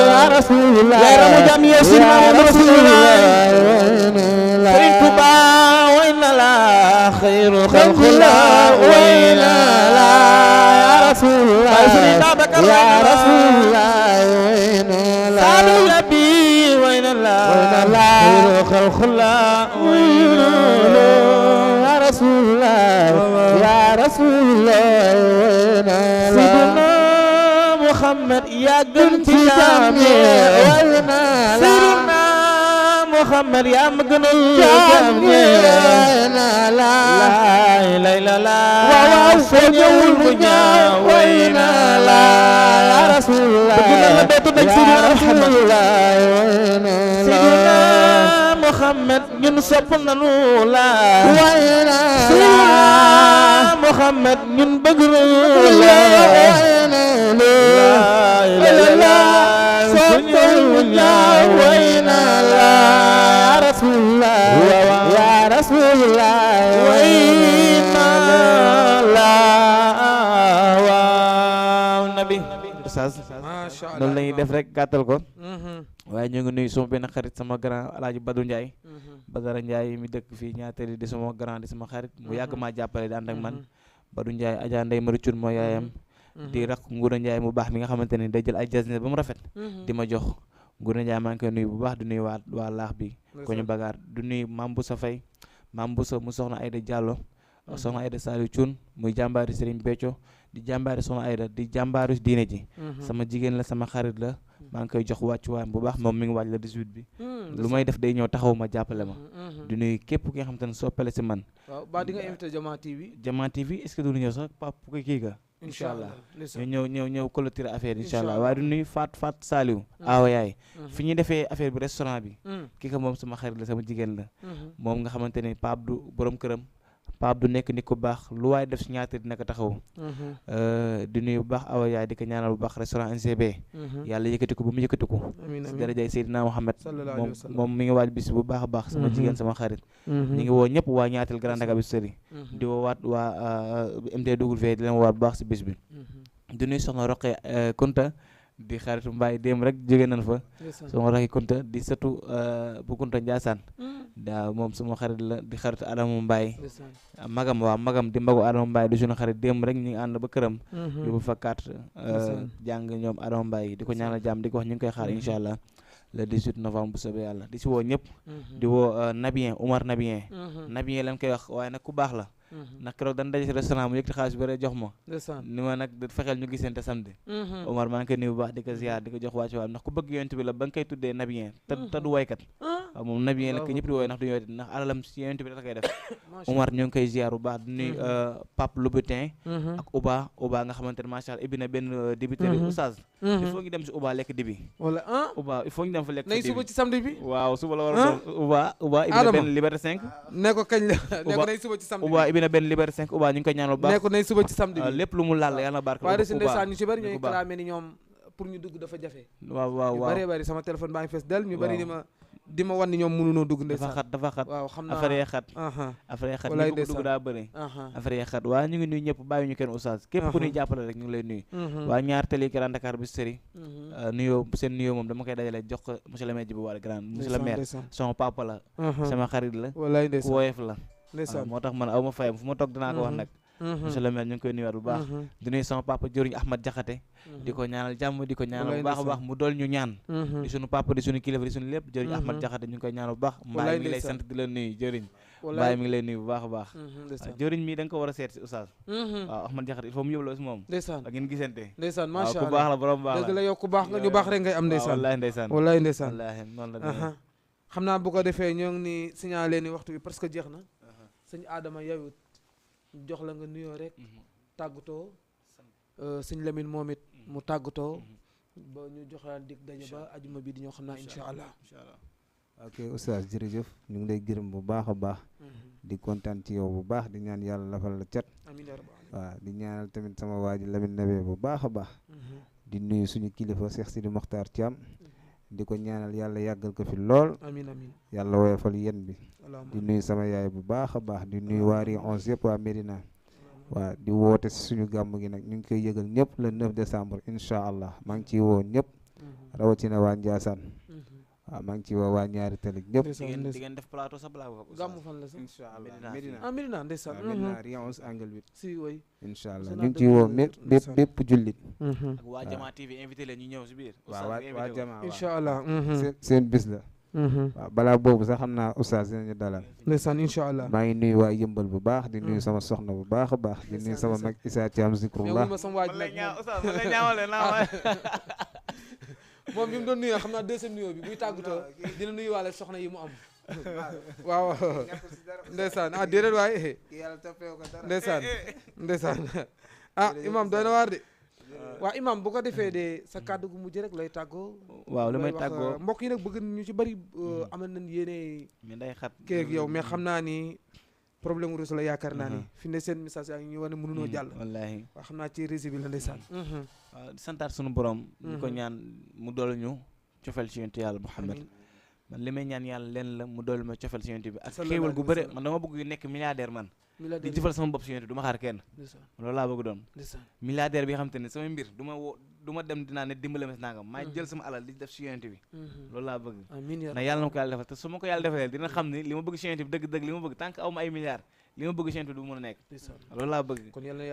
يا رسول الله يا رب جميع سيدنا رسول الله فرنت با وإن لا خير خلق الله وإن لا يا رسول الله يا رسول الله وإن لا سعد النبي وإن لا خير خلق الله وإن يا رسول الله يا رسول الله وإن سيدنا محمد يا جنتي جامع سيدنا Muhammad yaa ma gënal jaam ñi laay lay la laa waaw soo ñëwul mu ñaaw way na la ya Rasulullah bëgg na la dootu daj Seydina Muhammad ñun sopp nanu la way na Seydina Muhammad ñun bëgg nanu la soo ñëwul mu ñaaw way na la ya Rasulullah ya Rasulullah way na la waaw nabi Oustaz macha allah noonu la ñuy def rek gàttal ko waaye ñu ngi nuyu sama benn xarit sama grand Alaaji Badou Ndiaye Badara Ndiaye mi dëkk fii ñaatali di sama grand di sama xarit mu yàgg maa jàppale di ànd ak man Badou Ndiaye Adja Ndeye Mari Cuun moo yaayam di rak Nguura Ndiaye mu baax mi nga xamante ne day jël ay jasne ba mu rafet di ma jox Nguura Ndiaye maa ngi koy nuyu bu baax di nuyu waa laax bi ko ñu bagaar du nuyu Mame Boussa Faye Mame Boussa mu soxna Aïda Diallo soxna Aïda Saliou Cuun muy jàmbaari Serigne Béthio di jàmbaari soxna Aïda di jàmbaari diine ji sama jigéen la sama xarit la maa ngi koy jox wàccuwaayam bu baax moom mi ngi waaj la 18 bi lu may def day ñëw taxaw ma jàppale ma di nuyu képp ki nga xam te ne soppale si man waaw ba di nga invité Jama TV Jama TV est-ce que du ñëw sax pap ko kii ga incha allah ñëw clôturer affaire incha allah waaye du nuyu Fat Saliou aawa yaay fi ñuy defee affaire bi restaurant bi kii ka moom sama xarit la sama jigéen la moom nga xamante ne Pape du borom këram Pape du nekk nit ku baax lu waaye def si ñaata dina ko taxaw di nuyu bu baax awa yaay di ko ñaanal bu baax restaurant NCB yàlla yëkkati ko bu mu yëkkati ko si darajay Seydina Muhammad moom mi ngi waaj bis bu baax a baax sama jigéen sama xarit ñi ngi woo ñëpp waa ñaatal Grand Dakar Biscuiterie di woo waat waa MTW di leen waat bu baax si bis bi di nuyu soxna Roqe Kunta di xaritu Mbaye démb rek jóge nañ fa soxna Roqe Kunta di sëtu bu Kunta Ndiassane daa moom sama xarit la di xaritu Adama Mbaye magam di mbagu Adama Mbaye di suñu xarit démb rek ñu ngi ànd ba këram yóbbu fa carte jàng ñoom Adama Mbaye di ko ñaanal jàmm di ko wax ñu ngi koy xaar incha allah le 18 novembre bu soobee yàlla di si woo ñëpp di woo Nabien Oumar Nabien lañ koy wax waaye nag ku baax la ndax keroog dañ daje si restaurant mu yëkkati xaalis bi rek jox ma ni ma nag fexeel ñu gisante samedi Omar maa ngi koy nuyu bu baax di ko ziar di ko jox wàcc waam ndax ku bëgg yonent bi la ba nga koy tuddee Nabien te du woykat waaw moom Nabien la ko ñëpp di wooy ndax du woykat ndax alalam si yonent bi da koy def Omar ñu ngi koy ziar bu baax di nuyu Pape Louboutin ak Uba nga xamante ne macha allah ibbi na benn débiteri oustaz il faut ñu dem si Uba lekk dibi wala Uba il faut ñu dem fa lekk nay suba ci samedi bi waaw suba la war a doon Uba ibbi na benn Liberté 5 ne ko kañ la ne ko nay suba ci samedi Uba ibbi na benn Liberté 5 Uba ñu ngi koy ñaanal bu baax ne ko nay suba ci samedi bi lépp lu mu laal yàlla na barke waaye de ndeysaan ñu ci bari ñooy clamé ni ñoom pour ñu dugg dafa jafe waaw ñu bari sama téléphone baa ngi fees del ñu bari di ma wan ni ñoom mënunoo dugg ndeysaan dafa xat waaw xam naa affaire yi xat ñi ko dugg daa bëri affaire yi xat waaye ñu ngi nuyu ñëpp bàyyi ñu kenn oustaz képp ku ñuy jàppale rek ñu ngi lay nuyu waa ñaar tali Grand Dakar Biscuiterie nuyoo seen nuyoo moom dama koy dajale jox ko monsieur le maire ji bu wàll grand monsieur le maire sama papa la sama xarit la ku woyof la moo tax man aw ma fayam fu ma toog dinaa ko wax nag monsieur le maire ñu ngi koy nuyuwaat bu baax di nuyu sama papa jëriñ Ahmad Jaxate di ko ñaanal jàmm di ko ñaanal bu baax a baax mu dool ñu ñaan di suñu papa di suñu kilifa di suñu lépp jëriñ Ahmad Jaxate ñu ngi koy ñaanal bu baax Mbaye mi ngi lay sant di la nuyu jëriñ Mbaye mi ngi lay nuyu bu baax a baax jëriñ mi da nga ko war a seet si oustaz waaw Ahmad Jaxate il faut mu yóbbu la si moom ndeysaan ak ngeen gisante ndeysaan macha allah ku baax la borom baax la dëgg la yow ku baax nga ñu baax rek ngay am ndeysaan wallaay ndeysaan noonu la xam naa bu ko defee ñoo ngi ni signalé ni waxtu bi parce que jeex na sëñ Adama yawut jox la nga nuyoo rek tàggatoo sëñ Lamine moom it mu tàggatoo ba ñu joxaan dig daje ba ajuma bi di ñoo xam naa incha allah ok oustaz jërëjëf ñu ngi lay gërëm bu baax a baax di kontaan ci yow bu baax di ñaan yàlla lafal la cat waaw di ñaanal tamit sama waa ji Lamine Nabe bu baax a baax di nuyu suñu kilifa Cheikh Sidi Mokhtar Thiam di ko ñaanal yàlla yàggal ko fi lool amiin amiin yàlla woyofal yen bi di nuyu sama yaay bu baax a baax di nuyu waa Rue 11 yëpp waa Médina waaw di woote si suñu gàmm gi nag ñu ngi koy yëgal ñëpp le 9 décembre incha allah maa ngi ciy woo ñëpp rawatina waa Ndiassane waaw maa ngi ciy woo waa ñaari tali ñëpp di ngeen def plateau sa plateau gàmmu fan la sax incha allah Médina Médina ndeysaan Médina Rue 11 angle 8 si way incha allah ñu ngi ciy woo bépp jullit ak waa Jama TV invité leen ñu ñëw si biir waaw waa Jama incha allah seen bis la waaw balaa boobu sax xam naa oustaz dinañu dalal ndeysaan incha allah maa ngi nuyu waa yëmbal bu baax di nuyu sama soxna bu baax a baax di nuyu sama mag Issa Thiam zikrullah moom bi mu doon nuyoo xam naa deuxième nuyoo bi buy tàggatoo dina nuyuwaale soxna yi mu am waaw ndeysaan déedéet waaye ndeysaan imam doy na waar de waaw imam bu ko defee de sa kàddu gu mujj rek lay tàggoo waaw li may tàggoo mbokk yi nag bëgg ñu ci bari amal nañ yéene mi day xat kii ak yow mais xam naa ni problème réseau la yaakaar naa ni fi ne seen message yaa ngi ñu wane mënunoo jàll wallaahi waaw xam naa ci réseau bi la ndeysaan waaw di santaat sunu borom di ko ñaan mu dool ñu cofel ci yonent yàlla Muhammad man li may ñaan yàlla leen la mu dool ma cofel ci yonent bi ak xéewal gu bëre man dama bëgg nekk milliardaire man di jëfal sama bopp ci yonent bi du ma xaar kenn loolu laa bëgg doon milliardaire bi nga xam te ne sama mbir du ma dem dinaa ne dimbale ma si nangam maa jël sama alal di def ci yonent bi loolu laa bëgg ndax yàlla na ma ko yàlla defal te su ma ko yàlla defalee dina xam ni li ma bëgg ci yonent bi dëgg-dëgg li ma bëgg tant que aw ma ay milliards li ma bëgg ci yonent bi du mën a nekk loolu laa bëgg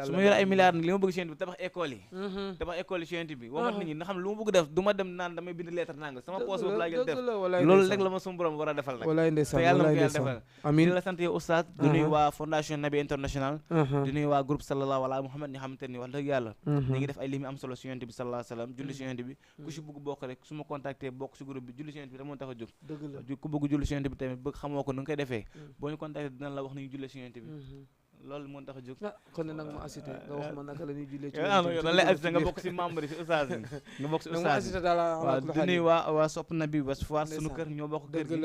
su ma yore ay milliards li ma bëgg ci yonent bi tabax école yi ci yonent bi womat nit ñi nga xam ne lu ma bëgg def du ma dem naan damay bind lettre nanga sama poche boobu laa jël def loolu rek la ma suñu borom war a defal nag te yàlla na ma ko yàlla defal di la sant yow oustaz di nuyu waa fondation Nabi International di nuyu waa groupe sallallahu ala Muhammad ñi xamante ni wax dëgg yàlla ñi ngi def ay limi am solo ci yonent bi sallallahu alayhi wasallam julli ci yonent bi ku ci bëgg bokk rek su ma contacté bokk ci groupe bi julli ci yonent bi rek moo tax a jóg ku bëgg julli ci yonent bi tamit bëgg xamoo ko nu nga koy defee boo ñu contacté dina la wax ni ñu julli ci yonent bi loolu moo tax a jóg kon ne nag ma assité nga wax ma naka la ñuy jullee ci dañ lay assité nga bokk ci membre yi ci oustaz yi nga bokk ci oustaz yi waaw di nuyu waa sopp nabi West Foire sunu kër ñoo bokk kër gi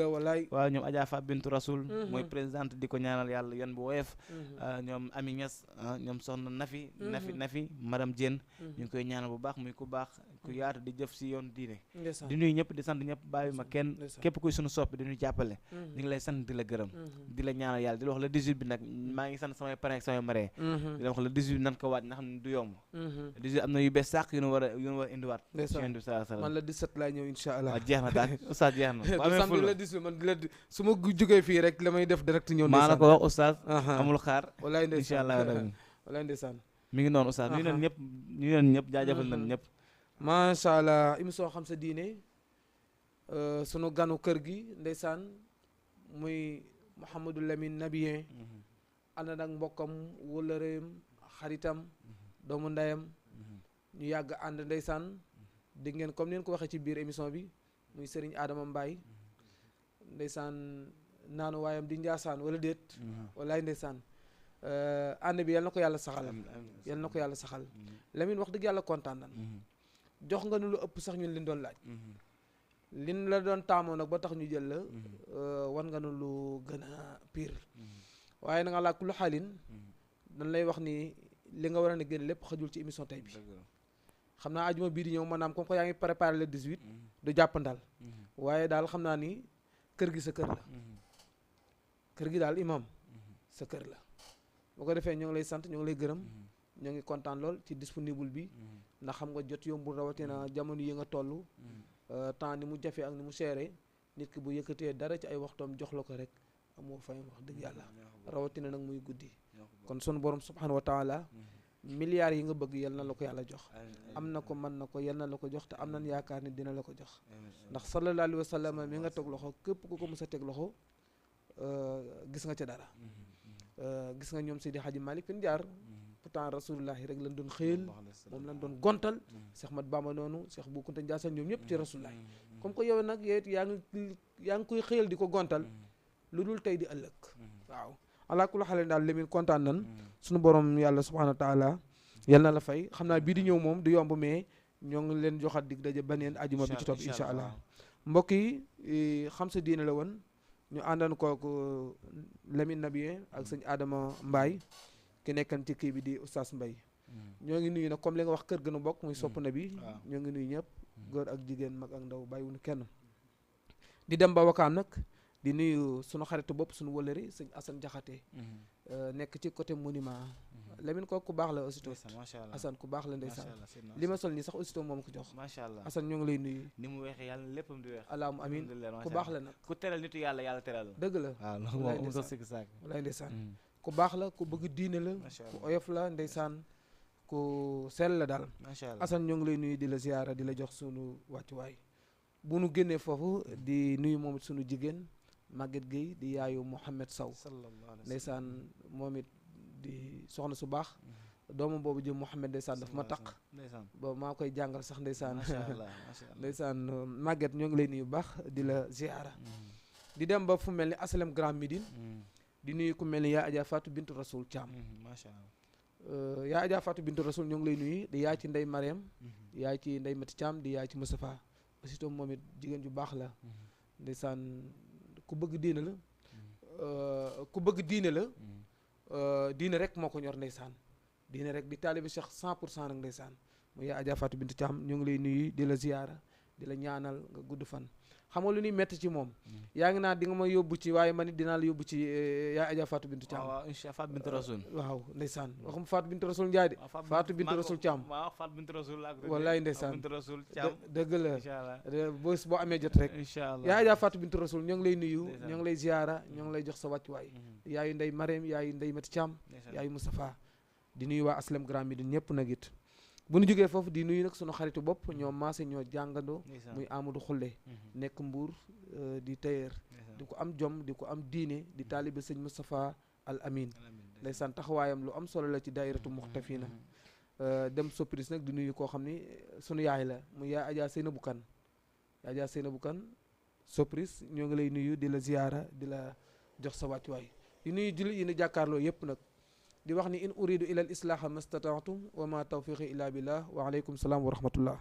waaw ñoom Adja Fa Bintou Rasoul mooy présidente di ko ñaanal yàlla yan bu woyof ñoom Ami Niass ñoom soxna Nafi madame Diène ñu ngi koy ñaanal bu baax muy ku baax ku yaatu di jëf ci yoon diine di nuyu ñëpp di sant ñëpp bàyyi ma kenn képp kuy sunu soppi di ñu jàppale ñu ngi lay sant di la gërëm di la ñaanal yàlla di la wax le 18 bi nag maa ngi sant samay parents ak samay maree di la wax le 18 bi nan ko waaj nga xam ne du yomb le 18 am na yu bees sàq yu ñu war a indiwaat man la 17 laay ñëw insha allah waaw jeex na daal oustaz jeex na bu amee ful la 18 man di la su ma jógee fii rek la may def direct ñëw maa la ko wax oustaz amul xaar walaay insha allah rabbi walaay ndeysaan mi ngi noonu oustaz ñu neen ñëpp jaajëfal nañ ñëpp macha allah émission xam sa diine sunu ganu kër gi ndeysaan muy Mouhamadou Lamine Nabien ànd nag mbokkam wëllëreem xaritam doomu ndeyam ñu yàgg ànd ndeysaan dégg ngeen comme neen ko waxee ci biir émission bi muy Serigne Adama Mbaye ndeysaan naanu waayam di Njaasaan wala déet walaay ndeysaan ànd bi yal na ko yàlla saxal yal na ko yàlla saxal Lamine wax dëgg yàlla kontaan nan jox nga nu lu ëpp sax ñun liñ doon laaj liñ la doon taamoo nag ba tax ñu jël la wan nga nu lu gën a pire waaye na nga laaj lu xaalin dañ lay wax ni li nga war a ne gën lépp xajul ci émission tey bi xam naa ajuma bii di ñëw maanaam comme que yaa ngi préparé le 18 du jàppandal waaye daal xam naa ni kër gi sa kër la kër gi daal imam sa kër la boo ko defee ñoo ngi lay sant ñoo ngi lay gërëm ñoo ngi kontaan lool ci disponible bi ndax xam nga jot yombul rawatina jamono yi nga toll temps ni mu jafe ak ni mu seere nit ki bu yëkkatee dara ci ay waxtoom jox la ko rek amoo fayam wax dëgg yàlla rawatina nag muy guddi kon sunu borom subhanahu wa taala milliards yi nga bëgg yal na la ko yàlla jox am na ko mën na ko yal na la ko jox te am nañ yaakaar ni dina la ko jox ndax sallallahu alayhi wa sallam mi nga teg loxo képp ku ko mës a teg loxo gis nga ca dara gis nga ñoom Seydi Hadji Malick fi ñu jaar pourtant rasulullahi rek lañ doon xëyal moom lañ doon gontal Cheikh Mat Bamba noonu Cheikh Bou Kounta Ndiassane ñoom ñëpp ci rasulullahi comme que yow nag yow it yaa ngi koy xëyal di ko gontal lu dul tey di ëllëg waaw ala kulli xale daal Lamine kontaan nan suñu borom yàlla subhanahu wa taala yal na la fay xam naa bii di ñëw moom du yomb mais ñoo ngi leen joxaat dig daje baneen ajuma bi ci topp incha allah mbokk yi xam sa diine la woon ñu àndan kooku Lamine Nabien ak sëñ Adama Mbaye ki nekkan ci kii bi di oustaz Mbaye ñoo ngi nuyu nag comme li nga wax kër gën a bokk muy sopp na bi ñoo ngi nuyu ñëpp góor ak jigéen mag ak ndaw bàyyiwuñu kenn di dem ba wakaam nag di nuyu sunu xaritu bopp sunu wëlëri sëñ Assane Diakhaté nekk ci côté monument Lamine kooku ku baax la aussitôt Assane ku baax la ndeysaan li ma sol nii sax aussitôt moom ko jox macha allah Assane ñoo ngi lay nuyu ni mu weexee yàlla léppam di weex allahumma amin ku baax la nag ku teral nitu yàlla teral la dëgg la waaw moom sax sikk saak walaay ndeysaan ku baax la ku bëgg diine la ku oyof la ndeysaan ku sell la daal macha allah Assane ñoo ngi lay nuyu di la ziyaara di la jox sunu wàccuwaay bu nu génnee foofu di nuyu moom it sunu jigéen Maguette Gueye di yaayu Mouhamed Sow ndeysaan moom it di soxna su baax doomam boobu jëm Mouhamed ndeysaan daf ma taq ba maa koy jàngal sax ndeysaan ndeysaan Maguette ñoo ngi lay nuyu bu baax di la ziara di dem ba fu mel ni asalem Grand Médine di nuyu ku mel ni yaa Adja Fatou Bintou Rasoul Thiam macha allah yaa Adja Fatou Bintou Rasoul ñoo ngi lay nuyu di yaay ci Ndey Mariam yaay ci Ndey Mati Thiam di yaay ci Moustapha aussi tam moom it jigéen ju baax la ndeysaan ku bëgg diine la ku bëgg diine la diine rek moo ko ñor ndeysaan diine rek di taalibi Cheikh 100% nag ndeysaan mu yaa Adja Fatou Bintou Thiam ñu ngi lay nuyu di la ziyaara di la ñaanal nga gudd fan xam nga lu ñuy metti ci moom yaa ngi naa di nga ma yóbbu ci waaye man it dinaa la yóbbu ci yaa Adja Fatou Bintou Thiam waaw incha Fatou Bintou Rasoul waaw ndeysaan waxum Fatou Bintou Rasoul Ndiaye de Fatou Bintou Rasoul Thiam waaw Fatou Bintou Rasoul ak wallaay ndeysaan Bintou Rasoul Thiam dëgg la incha boo amee jot rek allah yaa Adja Fatou Bintou Rasoul ñoo ngi lay nuyu ñoo ngi lay ziyaara ñoo ngi lay jox sa wàccuwaay yaayu Ndey Mariam yaayu Ndey Mati Thiam yaayu Moustapha di nuyu waa aslem Grand Médine ñëpp nag it bu ñu jógee foofu di nuyu nag sunu xaritu bopp ñoo maase ñoo jàngandoo muy Amadou Xulle nekk Mbuur di tailleur di ko am jom di ko am diine di taalibe sëñ Moustapha Al Amin ndeysaan taxawaayam lu am solo la ci daayiratu Muxtafina dem Sopris nag di nuyu koo xam ni sunu yaay la muy yaa Adja Seynabou Kane yaa Adja Seynabou Kane Sopris ñoo ngi lay nuyu di la ziyaara di la jox sa wàccuwaay di nuyu jullit yi ni jàkkaarloo yépp nag di wax ni in uridu ila al islaha mastata'tum wa ma tawfiqi illa billah wa alaykum salaam wa rahmatullah